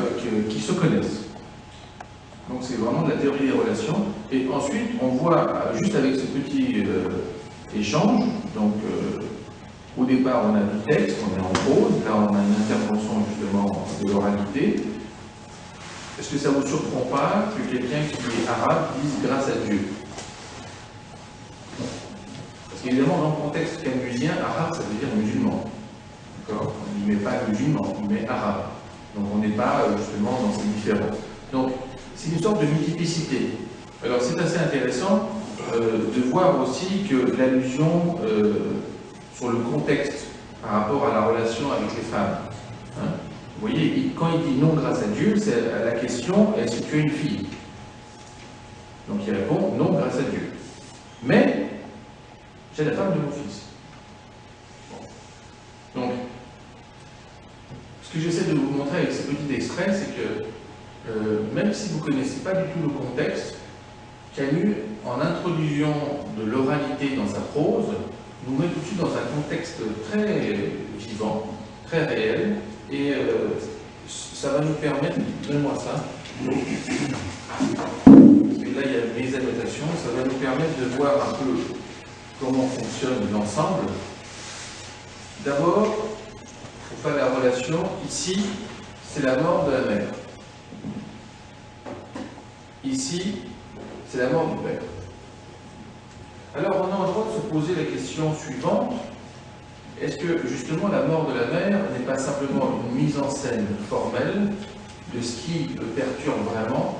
qu'ils se connaissent. Donc c'est vraiment de la théorie des relations. Et ensuite, on voit, juste avec ce petit échange, donc au départ, on a du texte, on est en prose, là on a une intervention justement de l'oralité. Est-ce que ça ne vous surprend pas que quelqu'un qui est arabe dise grâce à Dieu? Parce qu'évidemment, dans le contexte camusien, arabe, ça veut dire musulman. D'accord? Il ne met pas musulman, il met arabe. Donc on n'est pas justement dans ces différences. Donc c'est une sorte de multiplicité. Alors c'est assez intéressant de voir aussi que l'allusion sur le contexte par rapport à la relation avec les femmes. Hein? Vous voyez, quand il dit non grâce à Dieu, c'est à la question est-ce que tu as une fille? Donc il répond non grâce à Dieu. Mais j'ai la femme de mon fils. Bon. Donc, ce que j'essaie de vous montrer avec ce petit extrait, c'est que même si vous ne connaissez pas du tout le contexte, Camus, en introduisant de l'oralité dans sa prose, nous met tout de suite dans un contexte très vivant, très réel, et ça va nous permettre, donne-moi ça, parce que là il y a mes annotations, ça va nous permettre de voir un peu comment fonctionne l'ensemble. D'abord, pour faire la relation, ici, c'est la mort de la mère. Ici, c'est la mort du père. Alors, on a le droit de se poser la question suivante. Est-ce que, justement, la mort de la mère n'est pas simplement une mise en scène formelle de ce qui le perturbe vraiment,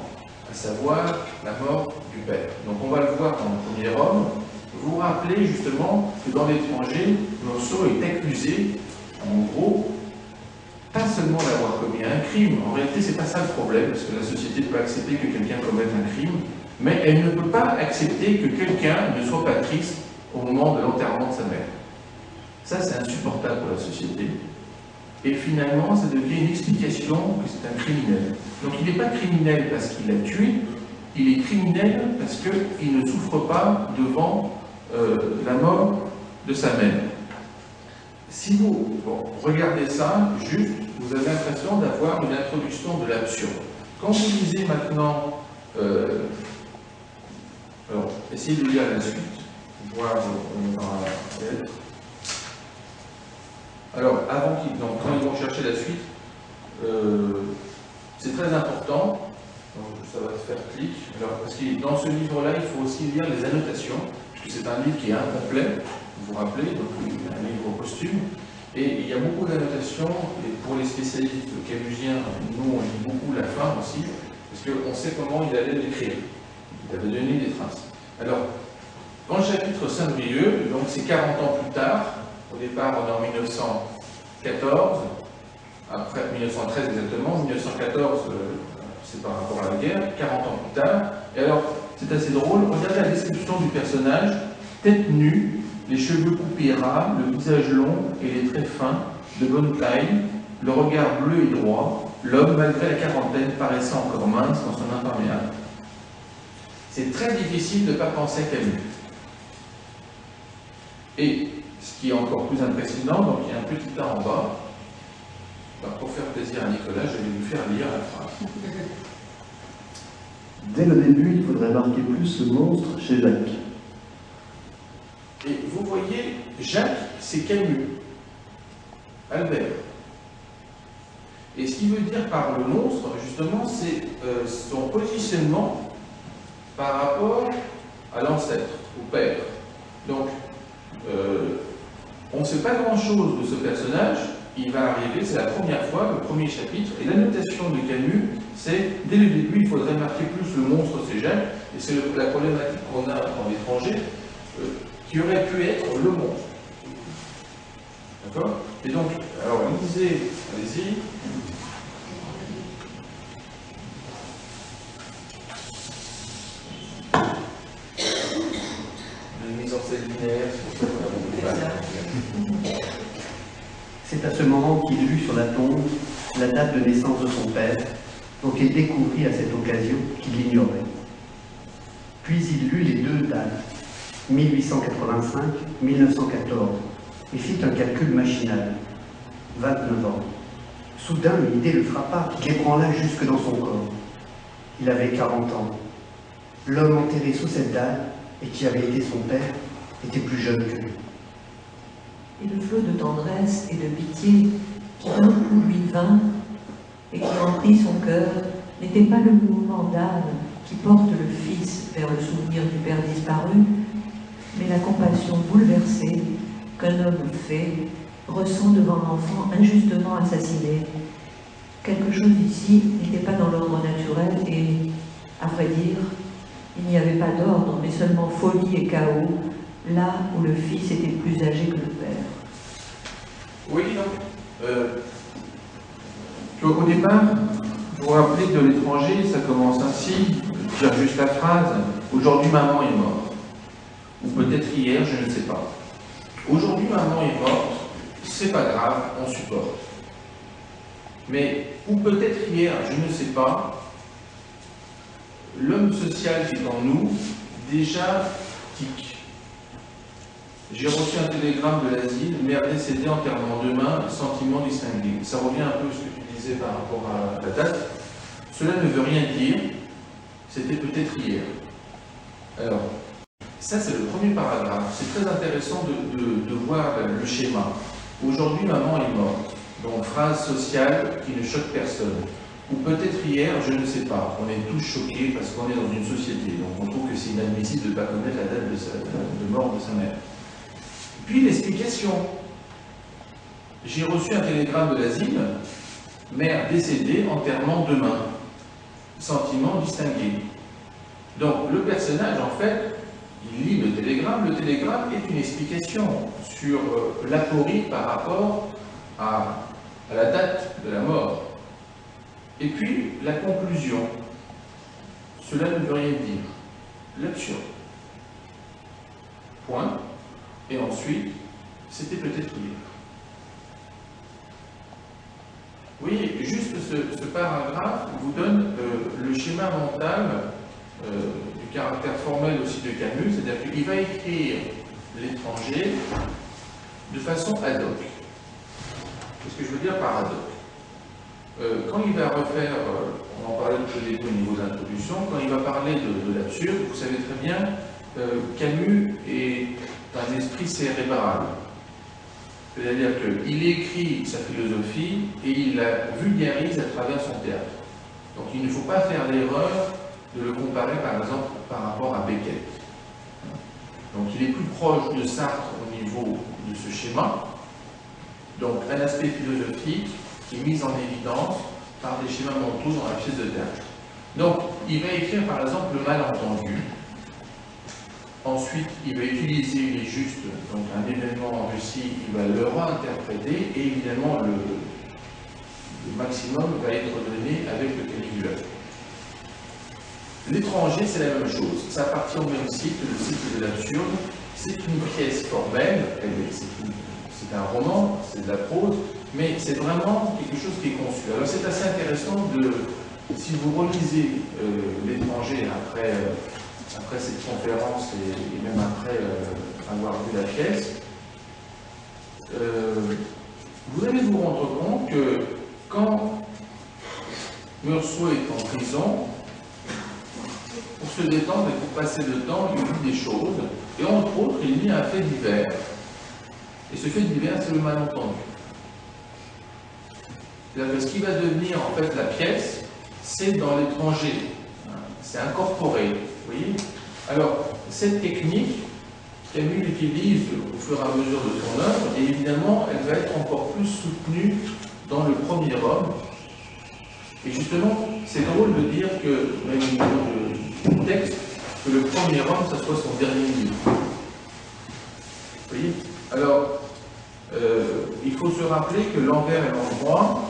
à savoir la mort du père? Donc, on va le voir dans le premier homme. Vous vous rappelez, justement, que dans l'étranger, Meursault est accusé, en gros, pas seulement d'avoir commis un crime. En réalité, c'est pas ça le problème, parce que la société peut accepter que quelqu'un commette un crime, mais elle ne peut pas accepter que quelqu'un ne soit pas triste au moment de l'enterrement de sa mère. Ça, c'est insupportable pour la société. Et finalement, ça devient une explication que c'est un criminel. Donc il n'est pas criminel parce qu'il a tué, il est criminel parce qu'il ne souffre pas devant la mort de sa mère. Si vous regardez ça, juste, vous avez l'impression d'avoir une introduction de l'absurde. Quand vous lisez maintenant, alors, essayez de lire la suite, pour voir où on va être. Alors, quand ils vont chercher la suite, c'est très important. Donc, ça va se faire clic. Alors, parce que dans ce livre-là, il faut aussi lire les annotations, puisque c'est un livre qui est incomplet, vous vous rappelez, donc un livre posthume. Et il y a beaucoup d'annotations, et pour les spécialistes camusiens, nous on lit beaucoup la fin aussi, parce qu'on sait comment il allait l'écrire. Il avait donné des traces. Alors, dans le chapitre Saint-Brieuc, donc c'est 40 ans plus tard, au départ on est en 1914, après 1913 exactement, 1914 c'est par rapport à la guerre, 40 ans plus tard. Et alors, c'est assez drôle, regardez la description du personnage, tête nue, les cheveux coupés ras, le visage long et les traits fins, de bonne taille, le regard bleu et droit, l'homme, malgré la quarantaine, paraissant encore mince dans son imperméable. C'est très difficile de ne pas penser à Camus. Et ce qui est encore plus impressionnant, donc il y a un petit tas en bas. Alors, pour faire plaisir à Nicolas, je vais lui faire lire la phrase. Dès le début, il faudrait marquer plus le monstre chez Jacques. Et vous voyez, Jacques, c'est Camus. Albert. Et ce qu'il veut dire par le monstre, justement, c'est son positionnement par rapport à l'ancêtre, au père. Donc, on ne sait pas grand-chose de ce personnage. Il va arriver, c'est la première fois, le premier chapitre, et la notation de Camus, c'est, dès le début, il faudrait marquer plus le monstre, c'est Jacques, et c'est la problématique qu'on a en étranger, qui aurait pu être le monstre. D'accord? Et donc, alors, lisez, allez-y. Une mise en scène linéaire, c'est pour ça qu'on a C'est à ce moment qu'il lut sur la tombe la date de naissance de son père, dont il découvrit à cette occasion qu'il l'ignorait. Puis il lut les deux dates, 1885-1914, et fit un calcul machinal. 29 ans. Soudain, une idée le frappa, qui l'ébranla jusque dans son corps. Il avait 40 ans. L'homme enterré sous cette date, et qui avait été son père, était plus jeune que lui. Et le flot de tendresse et de pitié qui d'un coup lui vint et qui emplit son cœur n'était pas le mouvement d'âme qui porte le Fils vers le souvenir du Père disparu, mais la compassion bouleversée qu'un homme fait, ressent devant l'enfant injustement assassiné. Quelque chose ici n'était pas dans l'ordre naturel et, à vrai dire, il n'y avait pas d'ordre, mais seulement folie et chaos, là où le Fils était plus âgé que le Père. Oui, donc, au départ, vous vous rappelez de l'étranger, ça commence ainsi, je tire juste la phrase, aujourd'hui maman est morte, ou peut-être hier, je ne sais pas. Aujourd'hui maman est morte, c'est pas grave, on supporte. Mais, ou peut-être hier, je ne sais pas, l'homme social qui est en nous, déjà tique. J'ai reçu un télégramme de l'asile, mère décédée, enterrement demain, sentiment distingué. Ça revient un peu à ce que tu disais par rapport à la date. Cela ne veut rien dire, c'était peut-être hier. Alors, ça c'est le premier paragraphe. C'est très intéressant de voir le schéma. Aujourd'hui, maman est morte. Donc, phrase sociale qui ne choque personne. Ou peut-être hier, je ne sais pas. On est tous choqués parce qu'on est dans une société. Donc, on trouve que c'est inadmissible de ne pas connaître la date de mort de sa mère. Puis l'explication. J'ai reçu un télégramme de l'asile, mère décédée, enterrement demain. Sentiment distingué. Donc le personnage, en fait, il lit le télégramme. Le télégramme est une explication sur l'aporie par rapport à la date de la mort. Et puis la conclusion. Cela ne veut rien dire. L'absurde. Point. Et ensuite, c'était peut-être hier. Oui, juste ce paragraphe vous donne le schéma mental du caractère formel aussi de Camus, c'est-à-dire qu'il va écrire l'étranger de façon ad hoc. Qu'est-ce que je veux dire par ad hoc? Quand il va refaire, on en parlait tout au début au niveau d'introduction, quand il va parler de l'absurde, vous savez très bien, Camus est un esprit cérébral. C'est-à-dire qu'il écrit sa philosophie et il la vulgarise à travers son théâtre. Donc il ne faut pas faire l'erreur de le comparer par exemple par rapport à Beckett. Donc il est plus proche de Sartre au niveau de ce schéma. Donc un aspect philosophique qui est mis en évidence par des schémas mentaux dans la pièce de théâtre. Donc il va écrire par exemple le malentendu. Ensuite, il va utiliser les justes, donc un événement en Russie, il va le réinterpréter et évidemment le maximum va être donné avec le Caligula. L'étranger, c'est la même chose. Ça appartient au même cycle, le cycle de l'absurde. C'est une pièce formelle, c'est un roman, c'est de la prose, mais c'est vraiment quelque chose qui est conçu. Alors c'est assez intéressant de, si vous relisez l'étranger après cette conférence et même après avoir vu la pièce, vous allez vous rendre compte que quand Meursault est en prison, pour se détendre et pour passer le temps, il lit des choses, et entre autres, il lit un fait divers. Et ce fait divers, c'est le malentendu. Ce qui va devenir en fait la pièce, c'est dans l'étranger. C'est incorporé. Vous voyez? Alors, cette technique, Camus l'utilise au fur et à mesure de son œuvre, et évidemment, elle va être encore plus soutenue dans le premier homme. Et justement, c'est drôle de dire que, même au niveau du texte, que le premier homme, ça soit son dernier livre. Vous voyez? Alors, il faut se rappeler que L'Envers et l'Endroit,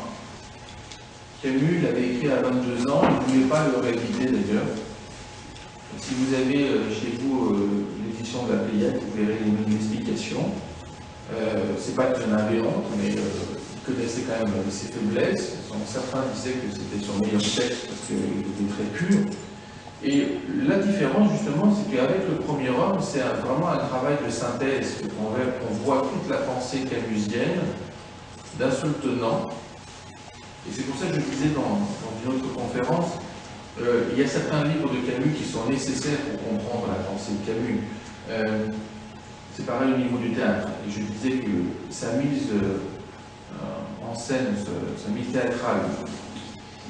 Camus l'avait écrit à 22 ans, il ne voulait pas le rééditer d'ailleurs. Si vous avez chez vous l'édition de la Pléiade, vous verrez les mêmes explications. C'est pas que j'en avais honte, mais il connaissait quand même ses faiblesses. Certains disaient que c'était son meilleur texte parce qu'il était très pur. Et la différence, justement, c'est qu'avec le premier homme, c'est vraiment un travail de synthèse. On voit toute la pensée camusienne d'un seul tenant. Et c'est pour ça que je disais dans une autre conférence, il y a certains livres de Camus qui sont nécessaires pour comprendre la pensée de Camus. C'est pareil au niveau du théâtre. Et je disais que sa mise en scène, sa mise théâtrale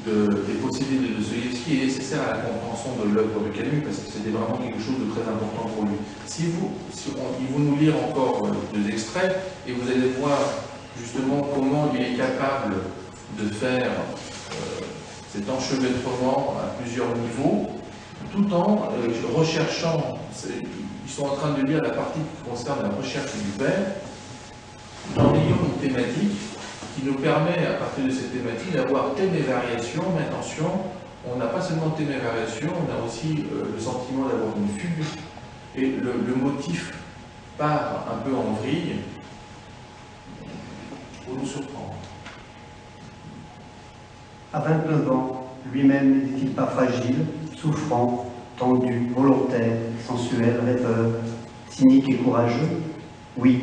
des possibilités de Dostoïevski est nécessaire à la compréhension de l'œuvre de Camus, parce que c'était vraiment quelque chose de très important pour lui. Il vous nous lire encore 2 extraits, et vous allez voir justement comment il est capable de faire cet enchevêtrement à plusieurs niveaux, tout en recherchant, ils sont en train de lire la partie qui concerne la recherche du père, en ayant une thématique qui nous permet, à partir de cette thématique, d'avoir thème et variation, mais attention, on n'a pas seulement thème et variation, on a aussi le sentiment d'avoir une fugue, et le motif part un peu en vrille pour nous surprendre. À 29 ans, lui-même n'était-il pas fragile, souffrant, tendu, volontaire, sensuel, rêveur, cynique et courageux? Oui,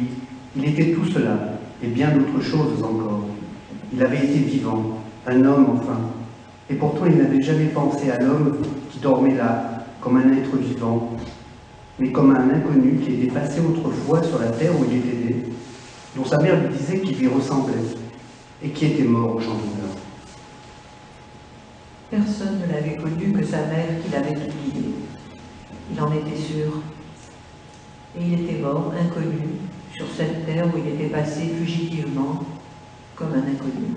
il était tout cela, et bien d'autres choses encore. Il avait été vivant, un homme enfin, et pourtant il n'avait jamais pensé à l'homme qui dormait là, comme un être vivant, mais comme un inconnu qui était passé autrefois sur la terre où il était né, dont sa mère lui disait qu'il lui ressemblait, et qui était mort au champ d'honneur. Personne ne l'avait connu que sa mère qui l'avait oublié. Il en était sûr. Et il était mort, inconnu, sur cette terre où il était passé fugitivement, comme un inconnu.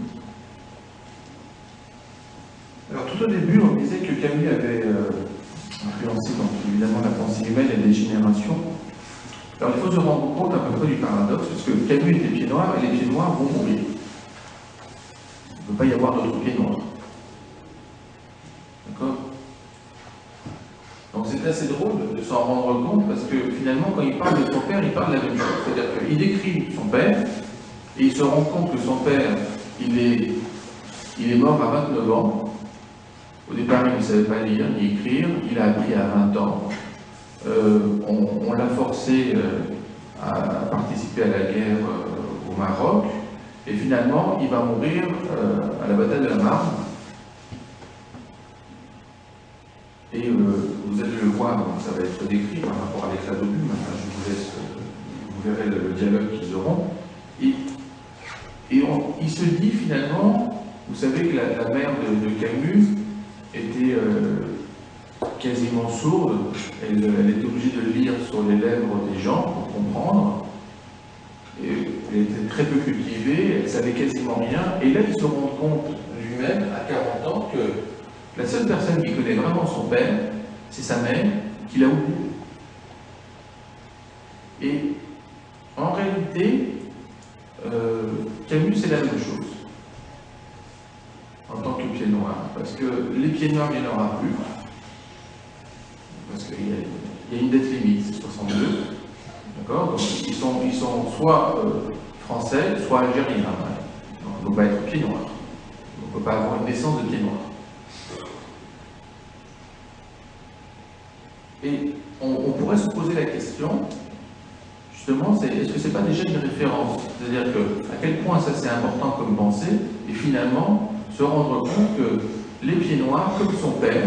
Alors tout au début, on disait que Camus avait influencé donc, évidemment la pensée humaine et les générations. Alors il faut se rendre compte à peu près du paradoxe, parce que Camus était pieds noirs et les pieds noirs vont mourir. Il ne peut pas y avoir d'autres pieds noirs. D'accord? Donc c'est assez drôle de s'en rendre compte parce que finalement, quand il parle de son père, il parle de la même chose. C'est-à-dire qu'il décrit son père et il se rend compte que son père, il est mort à 29 ans. Au départ, il ne savait pas lire ni écrire. Il a appris à 20 ans. On l'a forcé à participer à la guerre au Maroc. Et finalement, il va mourir à la bataille de la Marne. Et vous allez le voir, donc ça va être décrit par rapport à l'éclat d'obus. Enfin, je vous laisse, vous verrez le dialogue qu'ils auront. il se dit finalement, vous savez que la mère de Camus était quasiment sourde, elle était obligée de lire sur les lèvres des gens pour comprendre, et elle était très peu cultivée, elle savait quasiment rien, et là il se rend compte lui-même, à 40 ans, que la seule personne qui connaît vraiment son père, c'est sa mère, qui l'a oublié. Et en réalité, Camus, c'est la même chose, en tant que pied noir, parce que les pieds noirs, il n'y en aura plus, parce qu'il y a une date limite, c'est 62, d'accord? Donc ils sont soit français, soit algériens, donc on ne peut pas être pied noir, on ne peut pas avoir une naissance de pied noir. Et on pourrait se poser la question, justement, est-ce que ce n'est pas déjà une référence? C'est-à-dire à quel point ça c'est important comme pensée, et finalement se rendre compte que les pieds noirs, comme son père,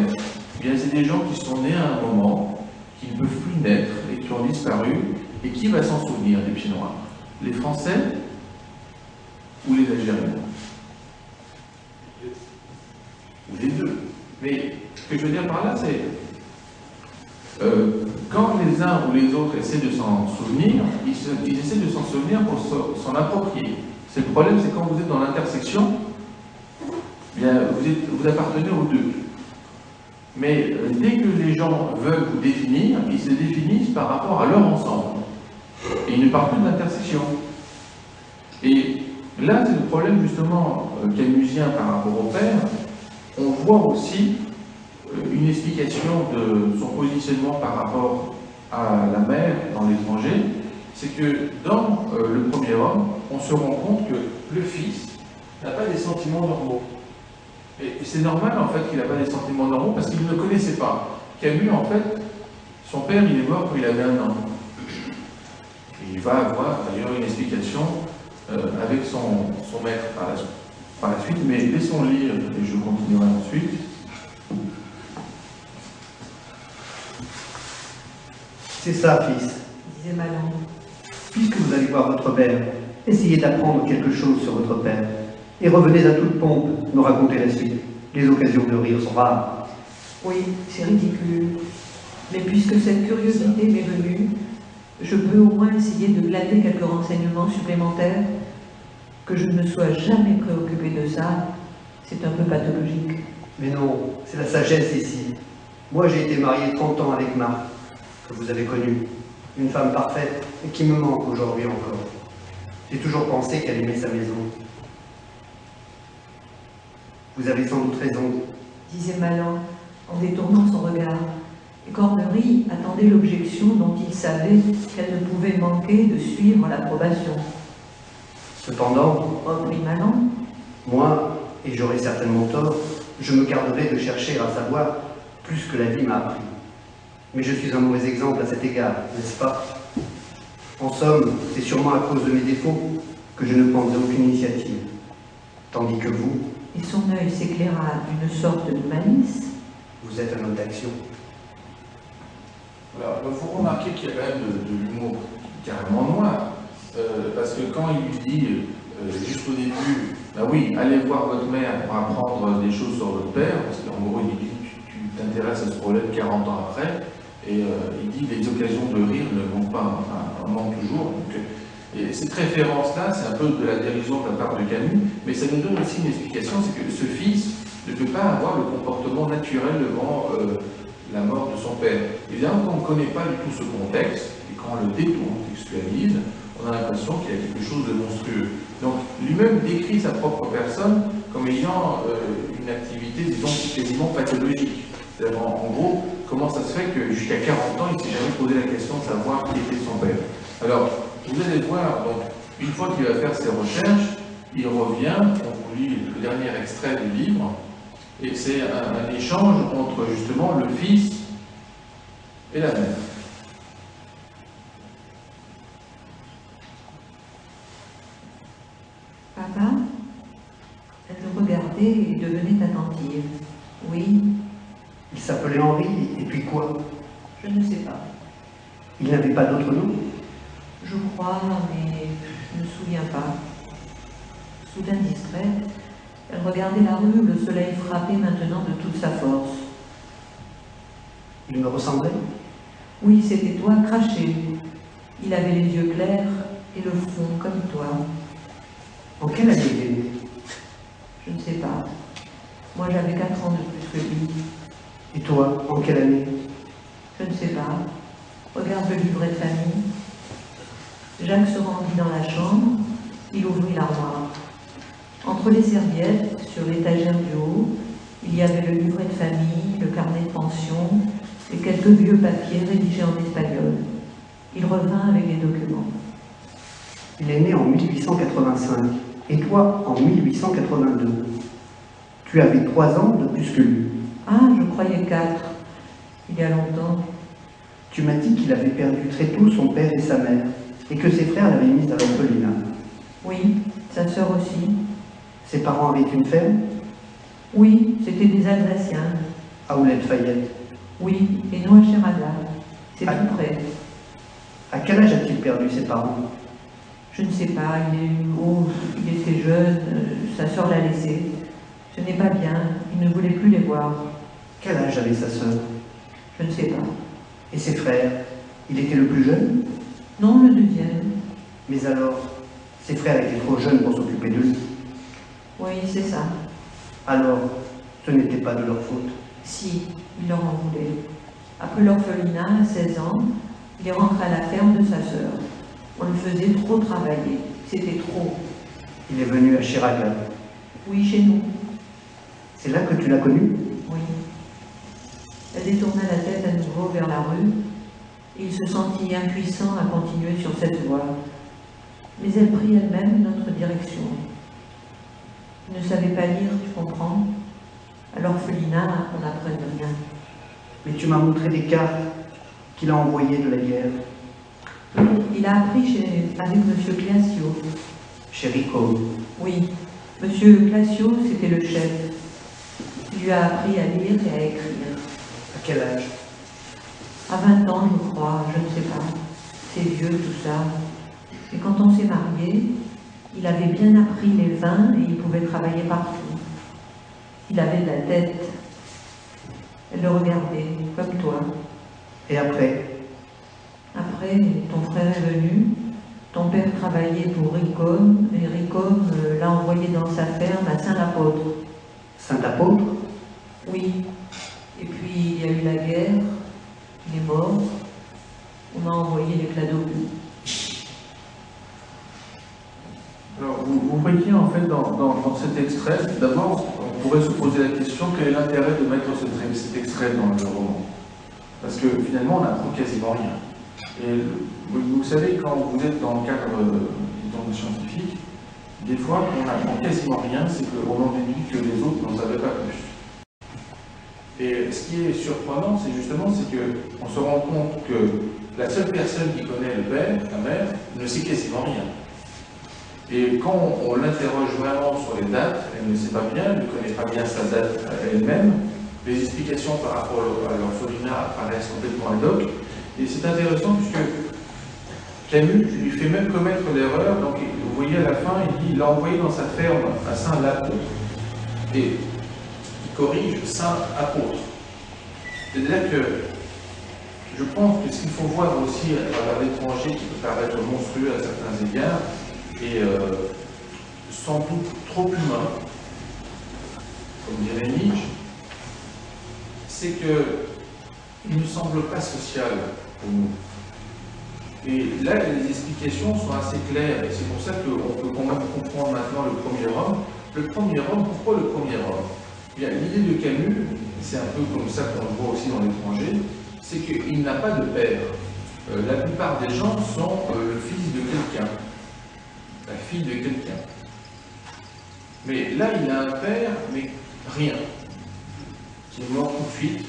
eh bien c'est des gens qui sont nés à un moment, qui ne peuvent plus naître et qui ont disparu, et qui va s'en souvenir des pieds noirs? Les Français ou les Algériens? Ou les deux. Mais ce que je veux dire par là, c'est quand les uns ou les autres essaient de s'en souvenir, ils essaient de s'en souvenir pour s'en approprier. Le problème, c'est quand vous êtes dans l'intersection, eh bien, vous appartenez aux deux. Mais dès que les gens veulent vous définir, ils se définissent par rapport à leur ensemble. Et ils ne parlent plus de l'intersection. Et là, c'est le problème justement camusien par rapport au père. On voit aussi une explication de son positionnement par rapport à la mère dans l'étranger, c'est que dans le premier homme, on se rend compte que le fils n'a pas des sentiments normaux. Et c'est normal en fait qu'il n'a pas des sentiments normaux parce qu'il ne le connaissait pas. Camus, en fait, son père, il est mort quand il avait 1 an. Et il va avoir d'ailleurs une explication avec son maître par la suite, mais laissons lire et je continuerai ensuite. C'est ça, fils, disait Malan. Puisque vous allez voir votre mère, essayez d'apprendre quelque chose sur votre père. Et revenez à toute pompe nous raconter la suite. Les occasions de rire sont rares. Oui, c'est ridicule. Mais puisque cette curiosité m'est venue, je peux au moins essayer de glaner quelques renseignements supplémentaires. Que je ne me sois jamais préoccupé de ça, c'est un peu pathologique. Mais non, c'est la sagesse ici. Moi, j'ai été marié 30 ans avec Marthe, que vous avez connue. Une femme parfaite et qui me manque aujourd'hui encore. J'ai toujours pensé qu'elle aimait sa maison. Vous avez sans doute raison, disait Malan en détournant son regard. Et Cornery attendait l'objection dont il savait qu'elle ne pouvait manquer de suivre l'approbation. Cependant, reprit Malan, moi, et j'aurai certainement tort, je me garderai de chercher à savoir plus que la vie m'a appris. Mais je suis un mauvais exemple à cet égard, n'est-ce pas? En somme, c'est sûrement à cause de mes défauts que je ne prendrai aucune initiative. Tandis que vous... Et son œil s'éclaira d'une sorte de malice. Vous êtes un homme d'action. Alors, il faut remarquer qu'il y a quand même de l'humour carrément noir. Parce que quand il lui dit, juste au début, bah oui, allez voir votre mère pour apprendre des choses sur votre père, parce qu'en gros, il dit, tu t'intéresses à ce problème 40 ans après, et il dit, les occasions de rire ne manquent pas, enfin, manquent toujours. Donc, et cette référence-là, c'est un peu de la dérision de la part de Camus, mais ça nous donne aussi une explication, c'est que ce fils ne peut pas avoir le comportement naturel devant la mort de son père. Évidemment, quand on ne connaît pas du tout ce contexte, et quand on le décontextualise, on a l'impression qu'il y a quelque chose de monstrueux. Donc, lui-même décrit sa propre personne comme ayant une activité, disons, quasiment pathologique. En gros, comment ça se fait que jusqu'à 40 ans, il ne s'est jamais posé la question de savoir qui était son père. Alors, vous allez voir, donc, une fois qu'il va faire ses recherches, il revient, on vous lit le dernier extrait du livre, et c'est un échange entre justement le fils et la mère. Papa, elle le regardait et devenait attentive. Oui. Il s'appelait Henri, et puis quoi? Je ne sais pas. Il n'avait pas d'autre nom? Je crois, mais Je ne me souviens pas. Soudain distraite, elle regardait la rue où le soleil frappait maintenant de toute sa force. Il me ressemblait? Oui, c'était toi, craché. Il avait les yeux clairs et le front comme toi. En quelle année il est né? Je ne sais pas. Moi, j'avais 4 ans de plus que lui. Et toi, en quelle année? Je ne sais pas. Regarde le livret de famille. Jacques se rendit dans la chambre. Il ouvrit l'armoire. Entre les serviettes, sur l'étagère du haut, il y avait le livret de famille, le carnet de pension et quelques vieux papiers rédigés en espagnol. Il revint avec les documents. Il est né en 1885 et toi en 1882. Tu avais 3 ans de plus que lui. Ah, je croyais 4. Il y a longtemps. Tu m'as dit qu'il avait perdu très tôt son père et sa mère et que ses frères l'avaient mise à l'orphelinat. Oui, sa sœur aussi. Ses parents avaient une ferme? Oui, c'était des Alsaciens. À Oulette-Fayette. Oui, et nous à Chérada. C'est tout près. À quel âge a-t-il perdu ses parents? Je ne sais pas, il était jeune, sa sœur l'a laissé. Ce n'est pas bien, il ne voulait plus les voir. Quel âge avait sa sœur? Je ne sais pas. Et ses frères? Il était le plus jeune? Non, le deuxième. Mais alors, ses frères étaient trop jeunes pour s'occuper de lui. Oui, c'est ça. Alors, ce n'était pas de leur faute. Si, il leur en voulait. Après l'orphelinat, à 16 ans, il est rentré à la ferme de sa sœur. On le faisait trop travailler. C'était trop. Il est venu à Chiraga. Oui, chez nous. C'est là que tu l'as connu? Oui. Elle détourna la tête à nouveau vers la rue, et il se sentit impuissant à continuer sur cette voie. Mais elle prit elle-même une autre direction. Il ne savait pas lire, tu comprends? À l'orphelinat, on n'apprenait rien. Mais tu m'as montré des cartes qu'il a envoyées de la guerre. Il a appris avec M. Classio. Chez Rico. Oui, M. Classio, c'était le chef. Il lui a appris à lire et à écrire. À quel âge? À 20 ans, je crois, je ne sais pas. C'est vieux tout ça. Et quand on s'est mariés, il avait bien appris les vins et il pouvait travailler partout. Il avait de la tête. Elle le regardait, comme toi. Et après? Après, ton frère est venu. Ton père travaillait pour Ricom, et Ricom l'a envoyé dans sa ferme à Saint-Apôtre. Saint-Apôtre? Oui. Et puis, il y a eu la guerre. Il est mort. On m'a envoyé les cladobus. Alors, vous voyez en fait dans cet extrait, d'abord, on pourrait se poser la question, quel est l'intérêt de mettre cet extrait dans le roman? Parce que finalement, on n'apprend quasiment rien. Et vous savez, quand vous êtes dans le cadre disons, scientifique, des fois, on n'apprend quasiment rien, c'est qu'on en déduit que les autres n'en savaient pas plus. Et ce qui est surprenant, c'est justement qu'on se rend compte que la seule personne qui connaît le père, la mère, ne sait quasiment rien. Et quand on l'interroge vraiment sur les dates, elle ne sait pas bien, elle ne connaît pas bien sa date elle-même, les explications par rapport à l'orphelinat apparaissent complètement ad hoc. Et c'est intéressant puisque Camus lui fait même commettre l'erreur. Donc vous voyez à la fin, il l'a envoyé dans sa ferme à Saint-Apôtre. Et il corrige Saint-Apôtre. C'est-à-dire que je pense que ce qu'il faut voir aussi à l'étranger qui peut paraître monstrueux à certains égards, et sans doute trop humain, comme dirait Nietzsche, c'est qu'il ne semble pas social pour nous. Et là, les explications sont assez claires, et c'est pour ça qu'on peut quand même comprendre maintenant le premier homme. Le premier homme, pourquoi le premier homme? Bien, l'idée de Camus, c'est un peu comme ça qu'on le voit aussi dans l'étranger, c'est qu'il n'a pas de père. La plupart des gens sont le fils de quelqu'un, la fille de quelqu'un. Mais là, il a un père, mais rien, qui est mort tout de suite.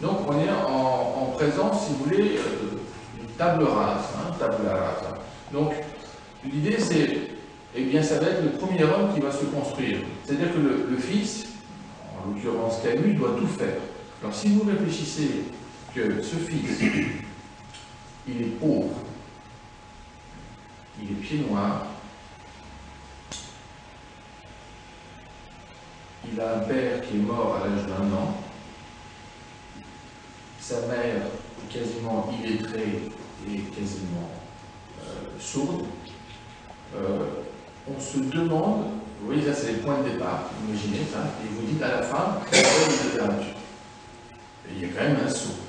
Donc, on est en présence, si vous voulez, d'une table rase, table rase. Donc, l'idée, c'est, eh bien, ça va être le premier homme qui va se construire. C'est-à-dire que le fils, en l'occurrence Camus, doit tout faire. Alors, si vous réfléchissez que ce fils, il est pauvre, il est pied noir, il a un père qui est mort à l'âge d'1 an. Sa mère est quasiment illettrée et quasiment sourde. On se demande, vous voyez, ça c'est les points de départ, imaginez ça, et vous dites à la fin, quelle est la littérature? Et il y a quand même un saut.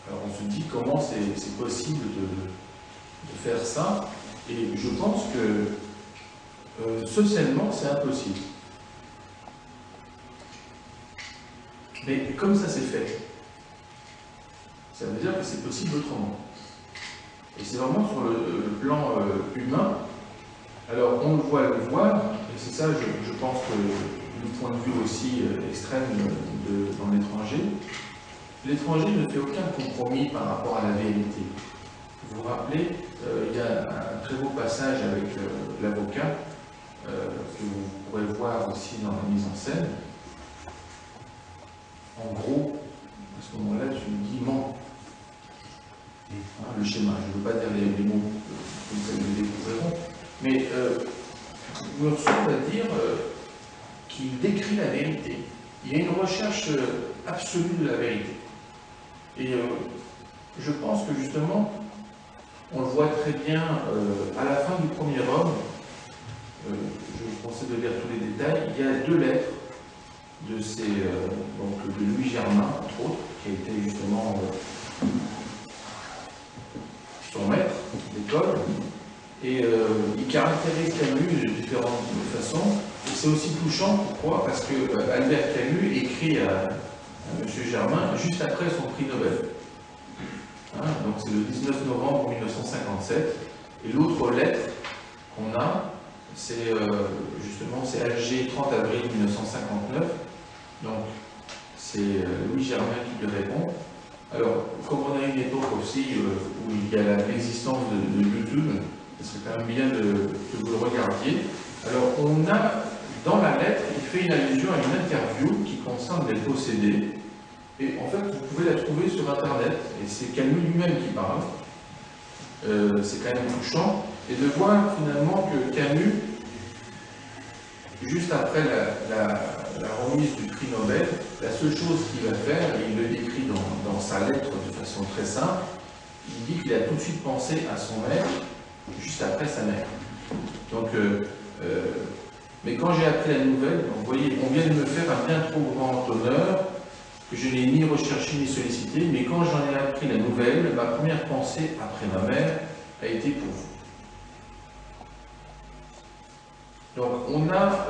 Alors on se dit comment c'est possible de faire ça, et je pense que socialement c'est impossible. Mais comme ça s'est fait, ça veut dire que c'est possible autrement. Et c'est vraiment sur le plan humain. Alors on le voit le voir, et c'est ça je pense que le point de vue aussi extrême dans l'étranger. L'étranger ne fait aucun compromis par rapport à la vérité. Vous vous rappelez, il y a un très beau passage avec l'avocat que vous pourrez voir aussi dans la mise en scène. En gros, à ce moment-là, tu me dis ment. Hein, le schéma, je ne veux pas dire les mots comme ça, nous les découvrirons. Mais Meursault va dire qu'il décrit la vérité. Il y a une recherche absolue de la vérité. Et je pense que justement, on le voit très bien à la fin du premier Rome, je vous conseille de lire tous les détails, il y a 2 lettres de donc de Louis Germain, entre autres, qui a été justement son maître d'école, et il caractérise Camus de différentes façons. Et c'est aussi touchant, pourquoi? Parce que Albert Camus écrit à M. Germain juste après son prix Nobel. Hein, donc c'est le 19 novembre 1957. Et l'autre lettre qu'on a, c'est justement c'est Alger, 30 avril 1959. Donc c'est Louis Germain qui lui répond. Alors, comme on a une époque aussi où il y a l'existence de YouTube, ce serait quand même bien que vous le regardiez. Alors, on a, dans la lettre, il fait une allusion à une interview qui concerne les possédés. Et en fait, vous pouvez la trouver sur Internet, et c'est Camus lui-même qui parle. C'est quand même touchant. Et de voir finalement que Camus, juste après la remise du prix Nobel, la seule chose qu'il va faire, et il le décrit dans sa lettre de façon très simple, il dit qu'il a tout de suite pensé à son maître, juste après sa mère. Donc, mais quand j'ai appris la nouvelle, vous voyez, on vient de me faire un bien trop grand honneur, que je n'ai ni recherché ni sollicité, mais quand j'en ai appris la nouvelle, ma première pensée, après ma mère, a été pour vous. Donc on a,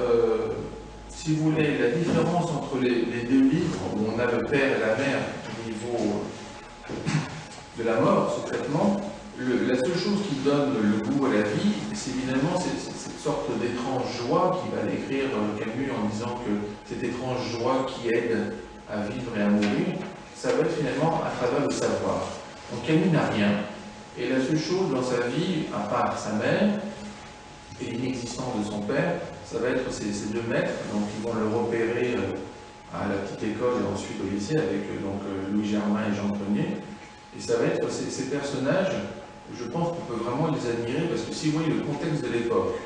si vous voulez, la différence entre les 2 livres, où on a le père et la mère au niveau de la mort, secrètement, la seule chose qui donne le goût à la vie, c'est évidemment cette sorte d'étrange joie qui va décrire Camus en disant que cette étrange joie qui aide à vivre et à mourir, ça va être finalement à travers le savoir. Donc Camus n'a rien, et la seule chose dans sa vie, à part sa mère, et l'inexistence de son père, ça va être ces 2 maîtres, donc ils vont le repérer à la petite école et ensuite au lycée avec donc, Louis Germain et Jean Grenier. Et ça va être ces personnages, je pense qu'on peut vraiment les admirer parce que si vous voyez le contexte de l'époque,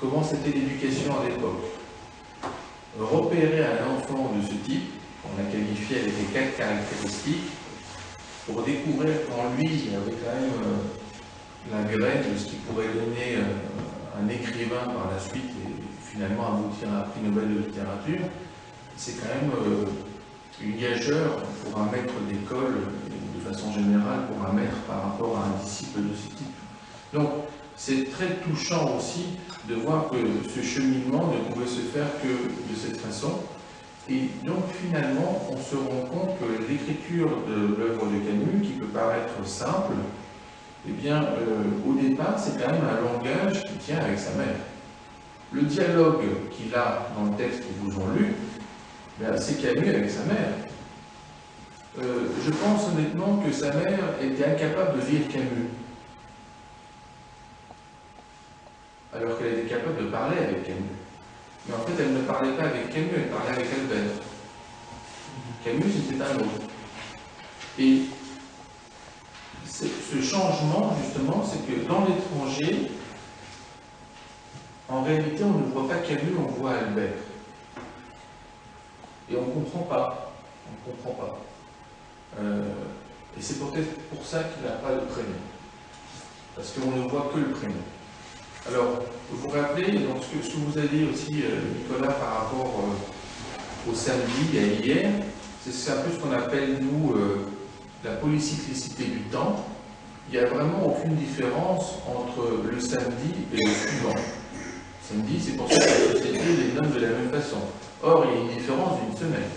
comment c'était l'éducation à l'époque, repérer un enfant de ce type, on a qualifié avec les 4 caractéristiques, pour découvrir qu'en lui, il y avait quand même la graine de ce qui pourrait donner un écrivain par la suite et finalement aboutir à un prix Nobel de littérature, c'est quand même une gageure pour un maître d'école, de façon générale pour un maître par rapport à un disciple de ce type. Donc c'est très touchant aussi de voir que ce cheminement ne pouvait se faire que de cette façon. Et donc finalement, on se rend compte que l'écriture de l'œuvre de Camus, qui peut paraître simple, eh bien, au départ, c'est quand même un langage qui tient avec sa mère. Le dialogue qu'il a dans le texte qu'ils vous ont lu, ben, c'est Camus avec sa mère. Je pense honnêtement que sa mère était incapable de lire Camus, alors qu'elle était capable de parler avec Camus. Mais en fait, elle ne parlait pas avec Camus, elle parlait avec Albert. Camus, c'était un autre. Et ce changement, justement, c'est que dans l'étranger, En réalité, on ne voit pas Camus, on voit Albert. Et on ne comprend pas. On ne comprend pas. Et c'est peut-être pour ça qu'il n'a pas de prénom. Parce qu'on ne voit que le prénom. Alors, vous vous rappelez, donc, ce que vous avez dit aussi, Nicolas, par rapport au samedi et à hier, c'est un peu ce qu'on appelle, nous, la polycyclicité du temps. Il n'y a vraiment aucune différence entre le samedi et le suivant. Samedi, c'est pour ça que la société les nomme de la même façon. Or, il y a une différence d'une semaine.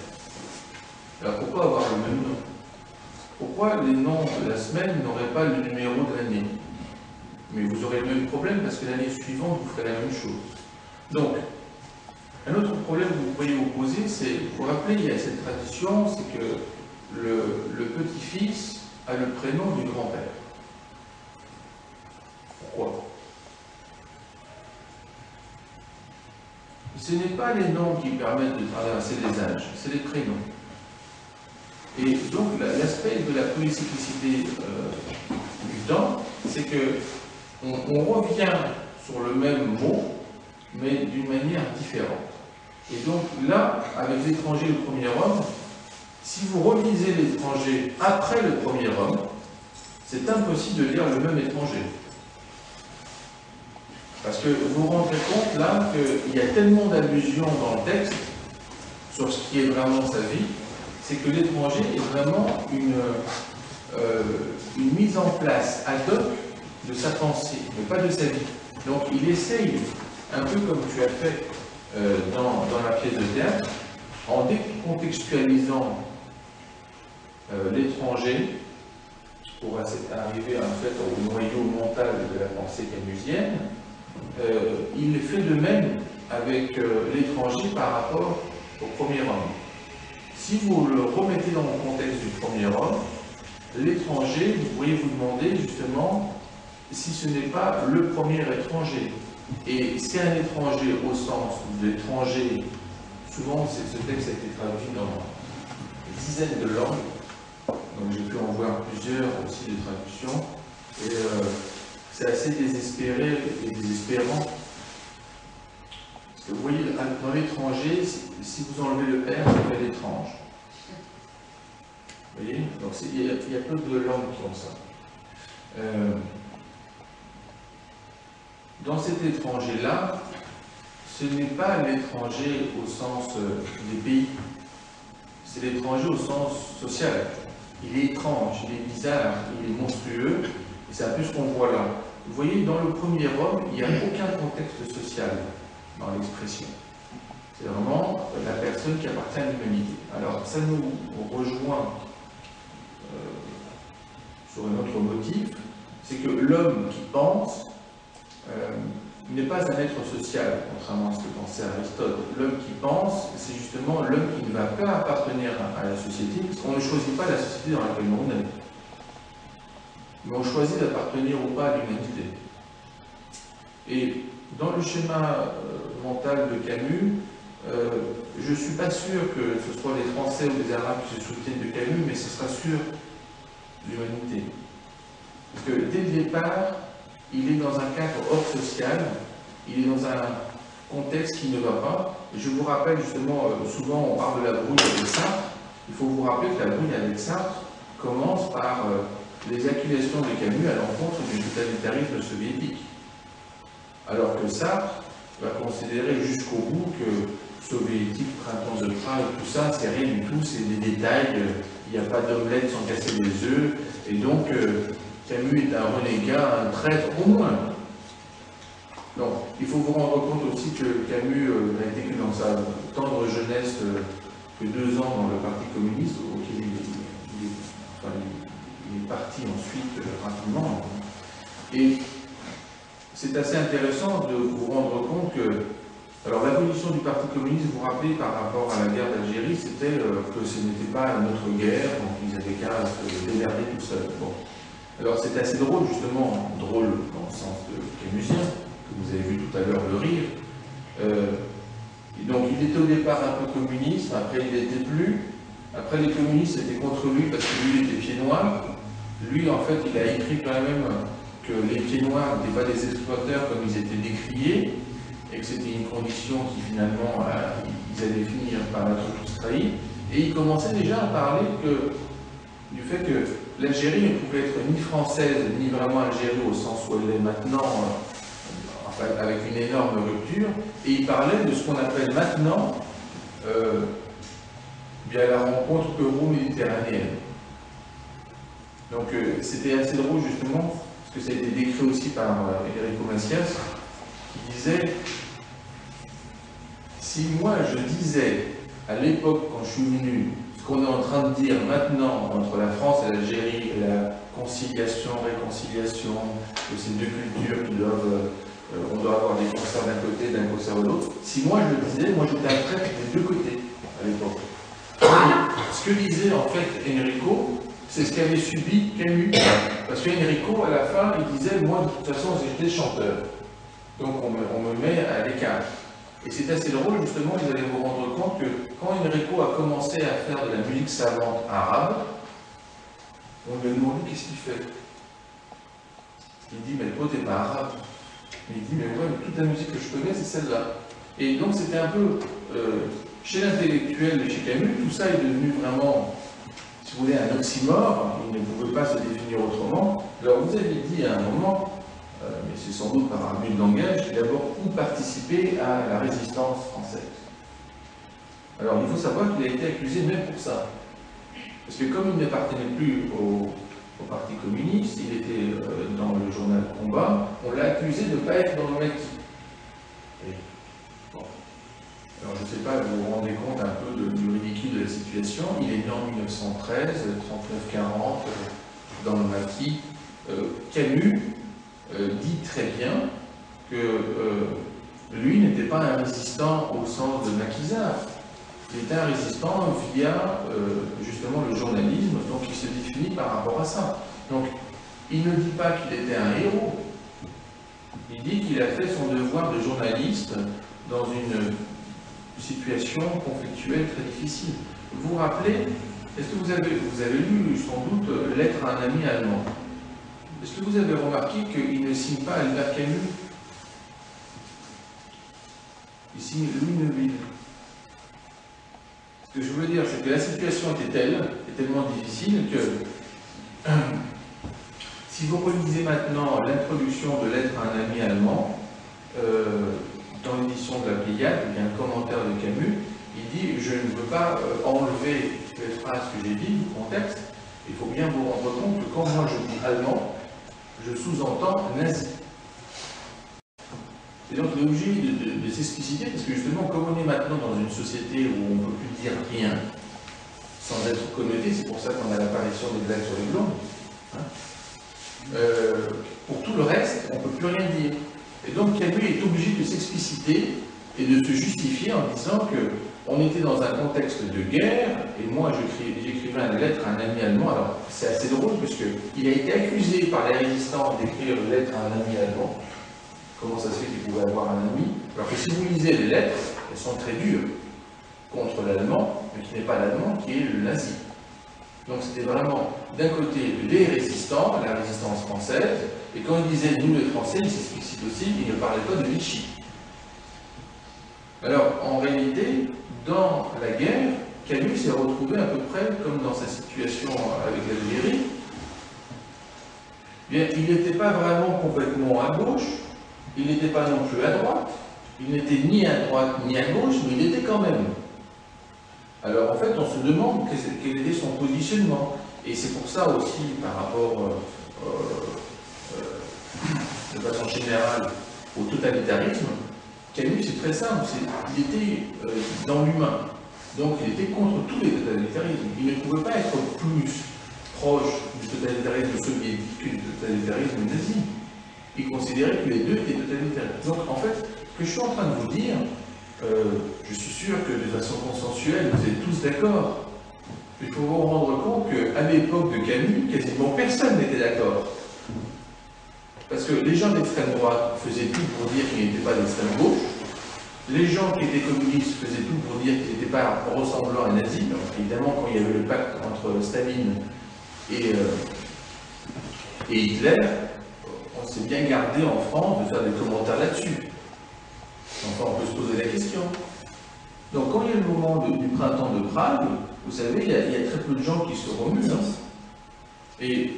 Alors, pourquoi avoir le même nom? Pourquoi les noms de la semaine n'auraient pas le numéro de l'année? Mais vous aurez le même problème parce que l'année suivante, vous ferez la même chose. Donc, un autre problème que vous pourriez vous poser, c'est, vous vous rappelez, il y a cette tradition, c'est que le petit-fils a le prénom du grand-père. Pourquoi? Ce n'est pas les noms qui permettent de traverser les âges, c'est les prénoms. Et donc, l'aspect de la polycyclicité du temps, c'est que on revient sur le même mot, mais d'une manière différente. Et donc là, avec l'étranger, le premier homme, si vous relisez l'étranger après le premier homme, c'est impossible de lire le même étranger. Parce que vous vous rendez compte là qu'il y a tellement d'allusions dans le texte sur ce qui est vraiment sa vie, c'est que l'étranger est vraiment une mise en place ad hoc de sa pensée, mais pas de sa vie. Donc il essaye, un peu comme tu as fait dans la pièce de théâtre, en décontextualisant l'étranger, pour arriver en fait au noyau mental de la pensée camusienne, il fait de même avec l'étranger par rapport au premier homme. Si vous le remettez dans le contexte du premier homme, l'étranger, vous pourriez vous demander justement si ce n'est pas le premier étranger. Et c'est un étranger au sens d'étranger, souvent ce texte a été traduit dans des dizaines de langues, donc j'ai pu en voir plusieurs aussi de traductions, et c'est assez désespéré et désespérant. Parce que vous voyez, dans l'étranger, si vous enlevez le R, ça fait l'étrange. Vous voyez? Donc il y a peu de langues qui ont ça. Dans cet étranger-là, ce n'est pas l'étranger au sens des pays, c'est l'étranger au sens social. Il est étrange, il est bizarre, il est monstrueux, et c'est un peu ce qu'on voit là. Vous voyez, dans le premier homme, il n'y a aucun contexte social dans l'expression. C'est vraiment la personne qui appartient à l'humanité. Alors, ça nous rejoint sur un autre motif, c'est que l'homme qui pense n'est pas un être social, contrairement à ce que pensait Aristote. L'homme qui pense, c'est justement l'homme qui ne va pas appartenir à la société, parce qu'on ne choisit pas la société dans laquelle on est. Mais on choisit d'appartenir ou pas à l'humanité. Et dans le schéma mental de Camus, je ne suis pas sûr que ce soit les Français ou les Arabes qui se soutiennent de Camus, mais ce sera sur l'humanité. Parce que dès le départ, il est dans un cadre hors social, il est dans un contexte qui ne va pas. Et je vous rappelle justement, souvent on parle de la brouille avec Sartre, il faut vous rappeler que la brouille avec Sartre commence par les accusations de Camus à l'encontre du totalitarisme soviétique. Alors que Sartre va considérer jusqu'au bout que soviétique, printemps de Prague, tout ça, c'est rien du tout, c'est des détails, il n'y a pas d'omelette sans casser des œufs, et donc Camus est un renégat, un traître au moins. Donc, il faut vous rendre compte aussi que Camus n'a été que dans sa tendre jeunesse que 2 ans dans le Parti communiste, auquel il est parti ensuite rapidement. Et c'est assez intéressant de vous rendre compte que, alors la position du Parti communiste, vous vous rappelez par rapport à la guerre d'Algérie, c'était que ce n'était pas notre guerre, donc ils avaient qu'à se démerder tout seuls. Bon. Alors c'est assez drôle, justement, drôle dans le sens de camusien, que vous avez vu tout à l'heure le rire. Et donc il était au départ un peu communiste, après il n'était plus. Après les communistes étaient contre lui parce que lui il était pied noir. Lui en fait il a écrit quand même que les pieds noirs n'étaient pas des exploiteurs comme ils étaient décriés. et que c'était une condition qui finalement, ils allaient finir par être tous trahis. Et il commençait déjà à parler du fait que l'Algérie ne pouvait être ni française, ni vraiment Algérie au sens où elle est maintenant, enfin, avec une énorme rupture. Et il parlait de ce qu'on appelle maintenant bien la rencontre euro-méditerranéenne. Donc c'était assez drôle justement, parce que ça a été décrit aussi par Enrico Macias, qui disait, si moi je disais à l'époque quand je suis venu, ce qu'on est en train de dire maintenant entre la France et l'Algérie, et la conciliation, réconciliation de ces deux cultures qui doivent, on doit avoir des concerts d'un côté, d'un concert de l'autre, si moi je le disais, moi j'étais un prêtre des deux côtés à l'époque. Ce que disait en fait Enrico, c'est ce qu'avait subi Camus. Parce qu'Enrico, à la fin, il disait, moi de toute façon j'étais chanteur. Donc on me met à l'écart. Et c'est assez drôle, justement, vous allez vous rendre compte que quand Enrico a commencé à faire de la musique savante arabe, on lui a demandé qu'est-ce qu'il fait. Il dit, mais le pote n'est pas arabe. Il dit, mais ouais, mais toute la musique que je connais, c'est celle-là. Et donc c'était un peu, chez l'intellectuel et chez Camus, tout ça est devenu vraiment, si vous voulez, un oxymore. Il ne pouvait pas se définir autrement. Alors vous avez dit à un moment, mais c'est sans doute par abus de langage, qu'il a beaucoup participé à la résistance française. Alors il faut savoir qu'il a été accusé même pour ça. Parce que comme il n'appartenait plus au Parti communiste, il était dans le journal Combat, on l'a accusé de ne pas être dans le maquis. Bon. Alors je ne sais pas, vous vous rendez compte un peu du ridicule de la situation. Il est né en 1913, 39-40, dans le maquis. Camus dit très bien que lui n'était pas un résistant au sens de maquisard. Il était un résistant via justement le journalisme, donc il se définit par rapport à ça. Donc il ne dit pas qu'il était un héros, il dit qu'il a fait son devoir de journaliste dans une situation conflictuelle très difficile. Vous vous rappelez, est-ce que vous avez lu sans doute Lettre à un ami allemand? Est-ce que vous avez remarqué qu'il ne signe pas Albert Camus? Il signe Louis Neuville. Ce que je veux dire, c'est que la situation était tellement difficile que si vous relisez maintenant l'introduction de Lettre à un ami allemand, dans l'édition de la Pléiade, il y a un commentaire de Camus, il dit « Je ne veux pas enlever les phrases que j'ai dites du contexte, il faut bien vous rendre compte que quand moi je dis allemand, je sous-entends nazi. » Et donc, il est obligé de s'expliciter, parce que justement, comme on est maintenant dans une société où on ne peut plus dire rien sans être connoté, c'est pour ça qu'on a l'apparition des blagues sur les blondes. Hein. Pour tout le reste, on ne peut plus rien dire. Et donc, Camus est obligé de s'expliciter et de se justifier en disant qu'on était dans un contexte de guerre, et moi, j'écrivais une lettre à un ami allemand. Alors, c'est assez drôle, parce qu'il a été accusé par les résistants d'écrire une lettre à un ami allemand. Comment ça se fait qu'il pouvait avoir un ami? Alors que si vous lisez les lettres, elles sont très dures contre l'allemand, mais qui n'est pas l'allemand, qui est le nazi. Donc c'était vraiment, d'un côté, les résistants, la résistance française, et quand il disait nous les Français, il s'explicite aussi, il ne parlait pas de Vichy. Alors, en réalité, dans la guerre, Camus s'est retrouvé à peu près comme dans sa situation avec l'Algérie. Bien, il n'était pas vraiment complètement à gauche, il n'était pas non plus à droite, il n'était ni à droite ni à gauche, mais il était quand même. Alors en fait, on se demande quel était son positionnement. Et c'est pour ça aussi, par rapport, de façon générale, au totalitarisme, Camus, c'est très simple, il était dans l'humain. Donc il était contre tous les totalitarismes. Il ne pouvait pas être plus proche du totalitarisme soviétique que du totalitarisme nazi. Il considérait que les deux étaient totalitaires. Donc, en fait, ce que je suis en train de vous dire, je suis sûr que de façon consensuelle, vous êtes tous d'accord. Il faut vous rendre compte qu'à l'époque de Camus, quasiment personne n'était d'accord. Parce que les gens d'extrême droite faisaient tout pour dire qu'ils n'étaient pas d'extrême gauche. Les gens qui étaient communistes faisaient tout pour dire qu'ils n'étaient pas ressemblants à nazis. Donc, évidemment, quand il y avait le pacte entre Staline et Hitler, on s'est bien gardé en France de faire des commentaires là-dessus. Enfin, on peut se poser la question. Donc, quand il y a le moment du printemps de Prague, vous savez, il y a très peu de gens qui se remuent. Hein. Et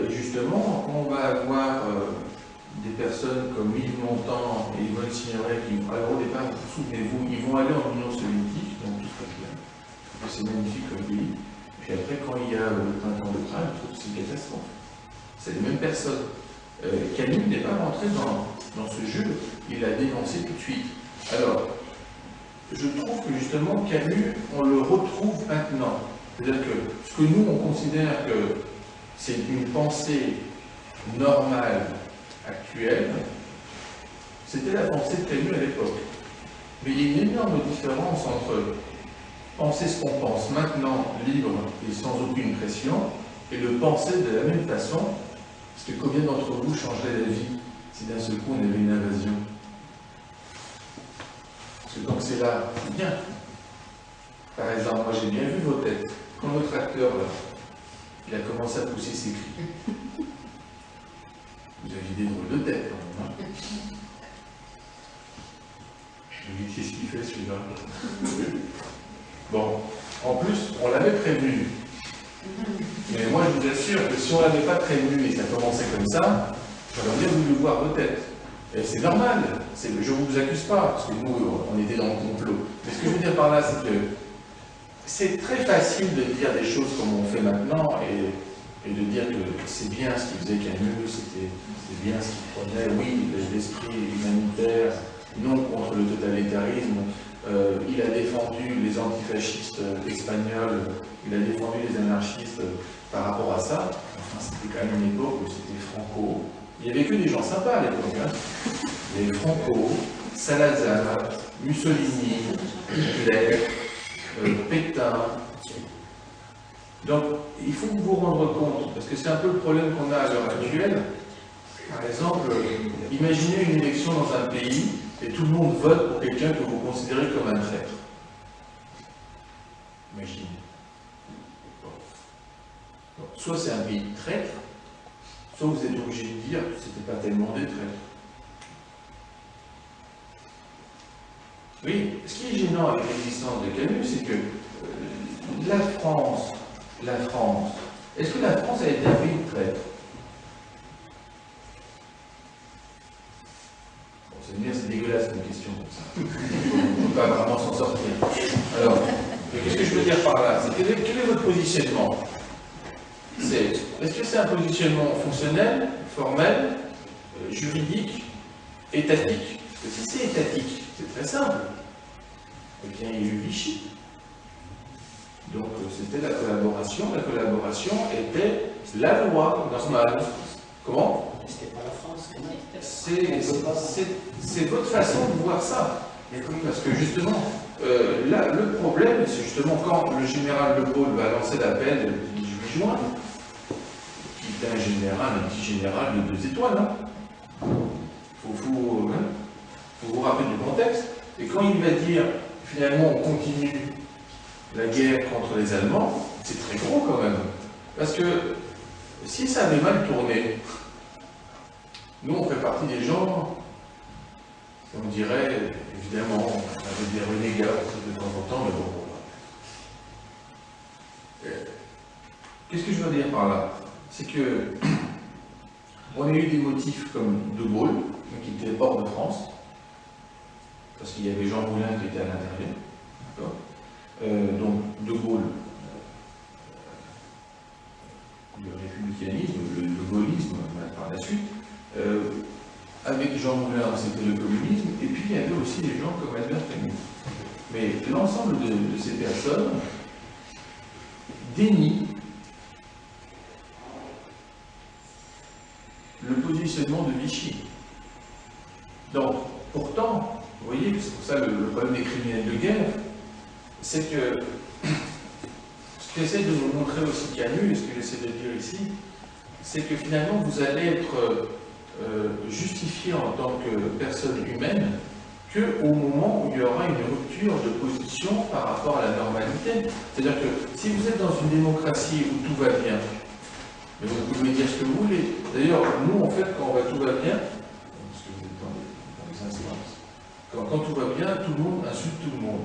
justement, on va avoir des personnes comme Yves Montand et Yvonne Signoret qui, alors au départ, souvenez-vous, ils vont aller en Union soviétique, donc tout se passe bien. C'est magnifique comme pays. Puis après, quand il y a le printemps de Prague, c'est une catastrophe. C'est les mêmes personnes. Camus n'est pas rentré dans ce jeu, il l'a dénoncé tout de suite. Alors, je trouve que justement, Camus, on le retrouve maintenant. C'est-à-dire que ce que nous, on considère que c'est une pensée normale, actuelle, c'était la pensée de Camus à l'époque. Mais il y a une énorme différence entre penser ce qu'on pense maintenant, libre et sans aucune pression, et le penser de la même façon. Parce que combien d'entre vous changeraient la vie si d'un seul coup on avait une invasion? Parce que donc c'est là, c'est bien. Par exemple, moi j'ai bien vu vos têtes. Quand votre acteur, là, il a commencé à pousser ses cris, vous aviez des drôles de tête quand même. Hein. Je me dis, qu'est-ce qu'il fait celui-là? Bon, en plus, on l'avait prévenu. Mais moi, je vous assure que si on ne l'avait pas prévenu et ça commençait comme ça, j'aurais bien voulu voir vos têtes. Et c'est normal, je ne vous accuse pas, parce que nous, on était dans le complot. Mais ce que je veux dire par là, c'est que c'est très facile de dire des choses comme on fait maintenant et de dire que c'est bien ce qu'il faisait Camus, c'est bien ce qu'il prenait, oui, l'esprit humanitaire, non contre le totalitarisme. Il a défendu les antifascistes espagnols, il a défendu les anarchistes par rapport à ça. Enfin, c'était quand même une époque où c'était Franco. Il n'y avait que des gens sympas à l'époque. Hein. Il y avait Franco, Salazar, Mussolini, Hitler, Pétain. Donc, il faut vous rendre compte, parce que c'est un peu le problème qu'on a à l'heure actuelle. Par exemple, imaginez une élection dans un pays et tout le monde vote pour quelqu'un que vous considérez comme un traître. Imaginez. Bon. Soit c'est un pays de traître, soit vous êtes obligé de dire que ce n'était pas tellement des traîtres. Oui, ce qui est gênant avec l'existence de Camus, c'est que la France, est-ce que la France a été un pays de traître? C'est dégueulasse comme question comme ça. On ne peut pas vraiment s'en sortir. Alors, qu'est-ce que je veux dire par là? C'est quel est votre positionnement? Est-ce que c'est un positionnement fonctionnel, formel, juridique, étatique? Parce que si c'est étatique, c'est très simple. Eh bien, il y a eu Vichy. Donc, c'était la collaboration. La collaboration était la loi normale. Comment? C'était pas la France, quand même. C'est votre façon de voir ça. Parce que justement, là, le problème, c'est justement quand le général de Gaulle va lancer l'appel le 18 juin, qui est un petit général de 2 étoiles. Hein. Faut vous rappeler du contexte. Et quand il va dire, finalement, on continue la guerre contre les Allemands, c'est très gros quand même. Parce que si ça avait mal tourné, nous, on fait partie des gens, on dirait, évidemment, avec des renégats de temps en temps, mais bon. Qu'est-ce que je veux dire par là? C'est que on a eu des motifs comme De Gaulle, qui était hors de France, parce qu'il y avait Jean Moulin qui était à l'intérieur. Donc, De Gaulle, le républicanisme, le gaullisme, par la suite. Avec Jean Moulin, c'était le communisme, et puis il y avait aussi des gens comme Albert Camus. Mais l'ensemble de ces personnes dénient le positionnement de Vichy. Donc, pourtant, vous voyez, c'est pour ça le problème des criminels de guerre, c'est que ce qu'essaie de nous montrer aussi Camus, et ce que j'essaie de dire ici, c'est que finalement vous allez être justifié en tant que personne humaine qu'au moment où il y aura une rupture de position par rapport à la normalité. C'est-à-dire que si vous êtes dans une démocratie où tout va bien, mais vous pouvez dire ce que vous voulez. D'ailleurs, nous, en fait, quand tout va bien, parce que vous êtes dans les instances, Quand tout va bien, tout le monde insulte tout le monde.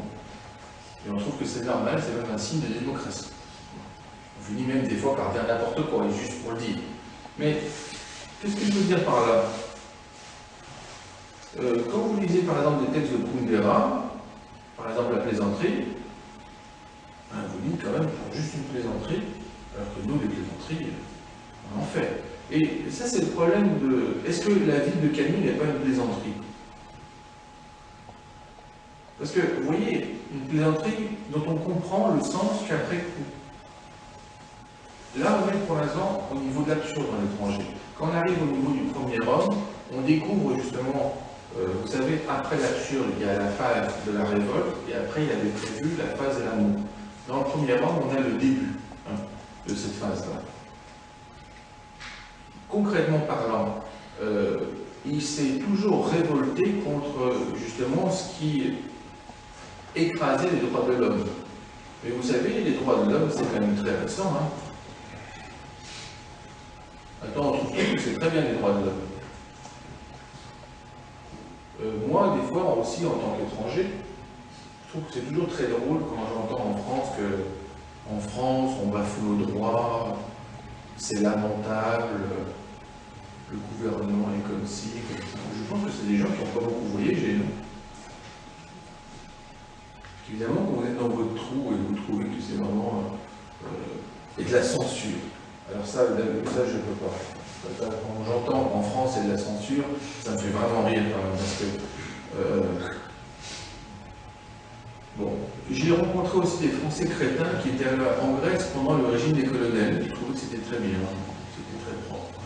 Et on trouve que c'est normal, c'est même un signe de démocratie. On finit même des fois par dire n'importe quoi, juste pour le dire. Mais qu'est-ce que je veux dire par là? Quand vous lisez par exemple des textes de Kundera, par exemple la plaisanterie, hein, vous dites quand même pour juste une plaisanterie, alors que nous, les plaisanteries, on en fait. Et ça, c'est le problème de... Est-ce que la vie de Camus n'est pas une plaisanterie? Parce que, vous voyez, une plaisanterie dont on comprend le sens qu'après coup. Là, on est pour l'instant au niveau de l'absurde dans l'étranger. Quand on arrive au niveau du premier homme, on découvre justement, vous savez, après l'absurde, il y a la phase de la révolte, et après, il avait prévu la phase de l'amour. Dans le premier homme, on a le début de cette phase-là. Concrètement parlant, il s'est toujours révolté contre justement ce qui écrasait les droits de l'homme. Mais vous savez, les droits de l'homme, c'est quand même très récent. Hein. Maintenant, on trouve que c'est très bien les droits de l'homme. Moi, des fois, aussi, en tant qu'étranger, je trouve que c'est toujours très drôle quand j'entends en France que, en France, on bafoue nos droits, c'est lamentable, le gouvernement est comme ci, comme ça. Je pense que c'est des gens qui n'ont pas beaucoup voyagé. Évidemment, quand vous êtes dans votre trou et vous trouvez que c'est vraiment et de la censure. Alors ça, je ne peux pas. Quand j'entends en France et de la censure, ça me fait vraiment rire quand même, parce que bon, j'ai rencontré aussi des Français crétins qui étaient en Grèce pendant le régime des colonels, qui trouvaient que c'était très bien, c'était très propre.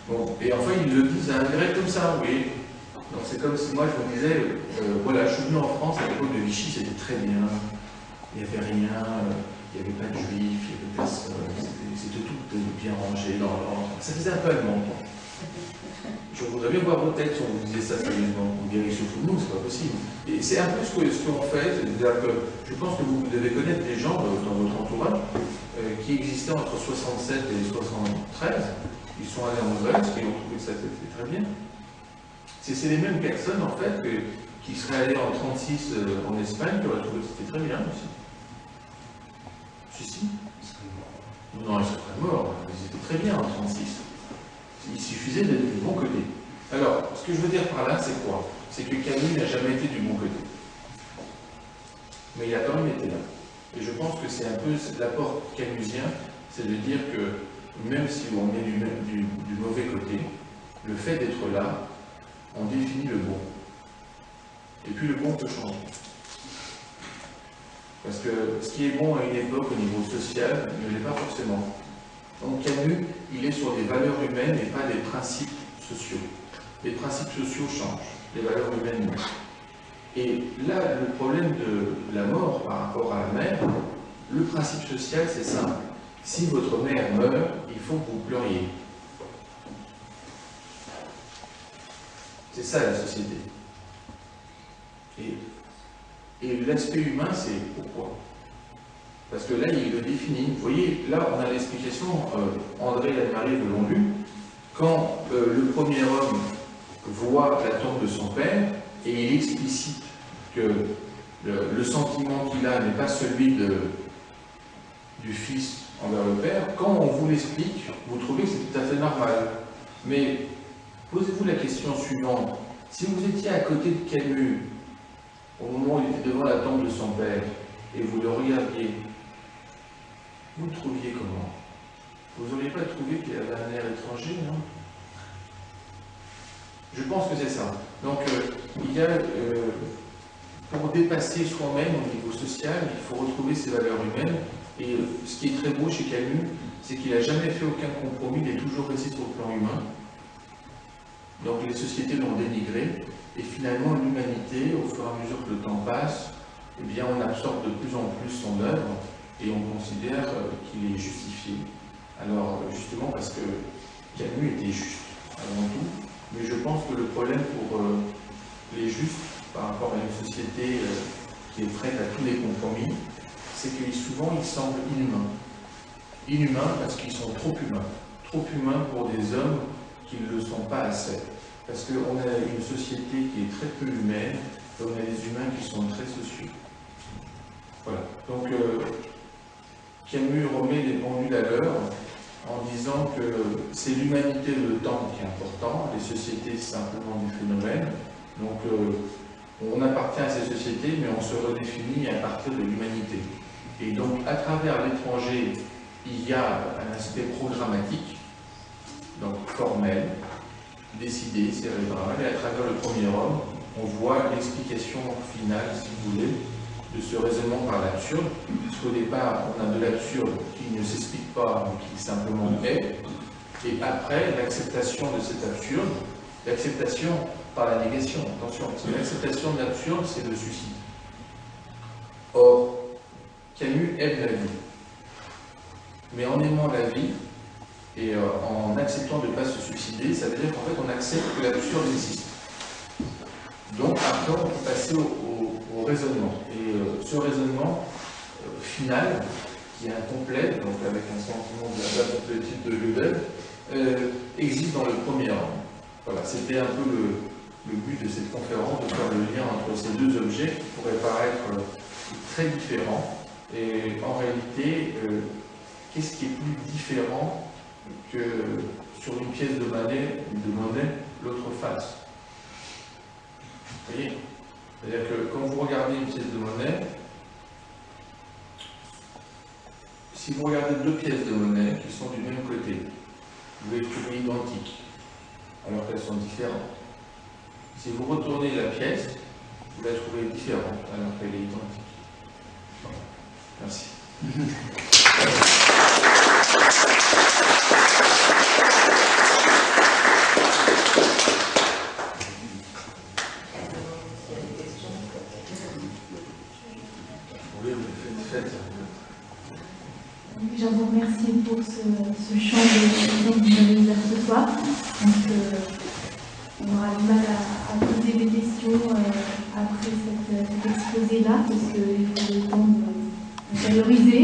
Bon, et enfin, ils le disent à un grec comme ça, oui. Donc c'est comme si moi je me disais, voilà, je suis venu en France à l'époque de Vichy, c'était très bien, il n'y avait rien, il n'y avait pas de juifs, il n'y avait personne, c'était tout bien rangé dans l'ordre. Ça faisait un peu allemand. Je voudrais bien voir vos têtes si on vous disait ça sérieusement. Vous diriez surtout nous, c'est pas possible. Et c'est un peu ce qu'on fait, c'est-à-dire que je pense que vous devez connaître des gens dans votre entourage qui existaient entre 67 et 73. Ils sont allés en Grèce, qui ont trouvé que ça c'était très bien. C'est les mêmes personnes, en fait, qui seraient allées en 36 en Espagne, qui auraient trouvé que c'était très bien aussi. Si. Non, ils seraient morts, ils étaient très bien en 36. Il suffisait d'être du bon côté. Alors, ce que je veux dire par là, c'est quoi? C'est que Camus n'a jamais été du bon côté. Mais il a quand même été là. Et je pense que c'est un peu l'apport camusien, c'est de dire que même si on est du mauvais côté, le fait d'être là, on définit le bon. Et puis le bon peut changer. Parce que ce qui est bon à une époque au niveau social ne l'est pas forcément. Donc Camus, il est sur des valeurs humaines et pas des principes sociaux. Les principes sociaux changent, les valeurs humaines non. Et là, le problème de la mort par rapport à la mère, le principe social, c'est simple. Si votre mère meurt, il faut que vous pleuriez. C'est ça la société. Et l'aspect humain, c'est pourquoi? Parce que là, il le définit. Vous voyez, là, on a l'explication, André et Anne-Marie vous l'ont lu, quand le premier homme voit la tombe de son père, et il explicite que le sentiment qu'il a n'est pas celui du fils envers le père, quand on vous l'explique, vous trouvez que c'est tout à fait normal. Mais posez-vous la question suivante. Si vous étiez à côté de Camus, au moment où il était devant la tombe de son père, et vous le regardiez, vous le trouviez comment? Vous n'auriez pas trouvé qu'il avait un air étranger, non? Je pense que c'est ça. Donc, il y a, pour dépasser soi-même au niveau social, il faut retrouver ses valeurs humaines. Et ce qui est très beau chez Camus, c'est qu'il n'a jamais fait aucun compromis, il est toujours resté sur le plan humain. Donc les sociétés l'ont dénigré, et finalement l'humanité, au fur et à mesure que le temps passe, eh bien on absorbe de plus en plus son œuvre, et on considère qu'il est justifié. Alors justement parce que Camus était juste avant tout, mais je pense que le problème pour les justes par rapport à une société qui est prête à tous les compromis, c'est que souvent ils semblent inhumains. Inhumains parce qu'ils sont trop humains pour des hommes qui ne le sont pas assez. parce qu'on a une société qui est très peu humaine, et on a des humains qui sont très sociaux. Voilà. Donc, Camus remet les pendules à l'heure en disant que c'est l'humanité, le temps qui est important, les sociétés c'est simplement des phénomènes. Donc on appartient à ces sociétés, mais on se redéfinit à partir de l'humanité. Et donc à travers l'étranger, il y a un aspect programmatique, donc formel, décidé, cérébral, et à travers le premier homme, on voit l'explication finale, si vous voulez, de ce raisonnement par l'absurde, puisqu'au départ, on a de l'absurde qui ne s'explique pas, mais qui simplement est, et après, l'acceptation de cet absurde, l'acceptation par la négation, attention, parce que l'acceptation de l'absurde, c'est le suicide. Or, Camus aime la vie, mais en aimant la vie, et en acceptant de ne pas se suicider, ça veut dire qu'en fait, on accepte que l'absurde existe. Donc, après, on peut passer au raisonnement. Et ce raisonnement final, qui est incomplet, donc avec un sentiment de la type de Gödel, existe dans le premier ordre. Voilà, c'était un peu le but de cette conférence, de faire le lien entre ces deux objets qui pourraient paraître très différents. Et en réalité, qu'est-ce qui est plus différent que sur une pièce de monnaie, l'autre face? Vous voyez? C'est-à-dire que quand vous regardez une pièce de monnaie, si vous regardez deux pièces de monnaie qui sont du même côté, vous les trouvez identiques, alors qu'elles sont différentes. Si vous retournez la pièce, vous la trouvez différente, alors qu'elle est identique. Voilà. Merci. Je vous remercie pour ce champ de que vous avez ouvert ce soir. Donc, on aura du mal à poser des questions après cet exposé-là, parce qu'il faut le temps de valoriser,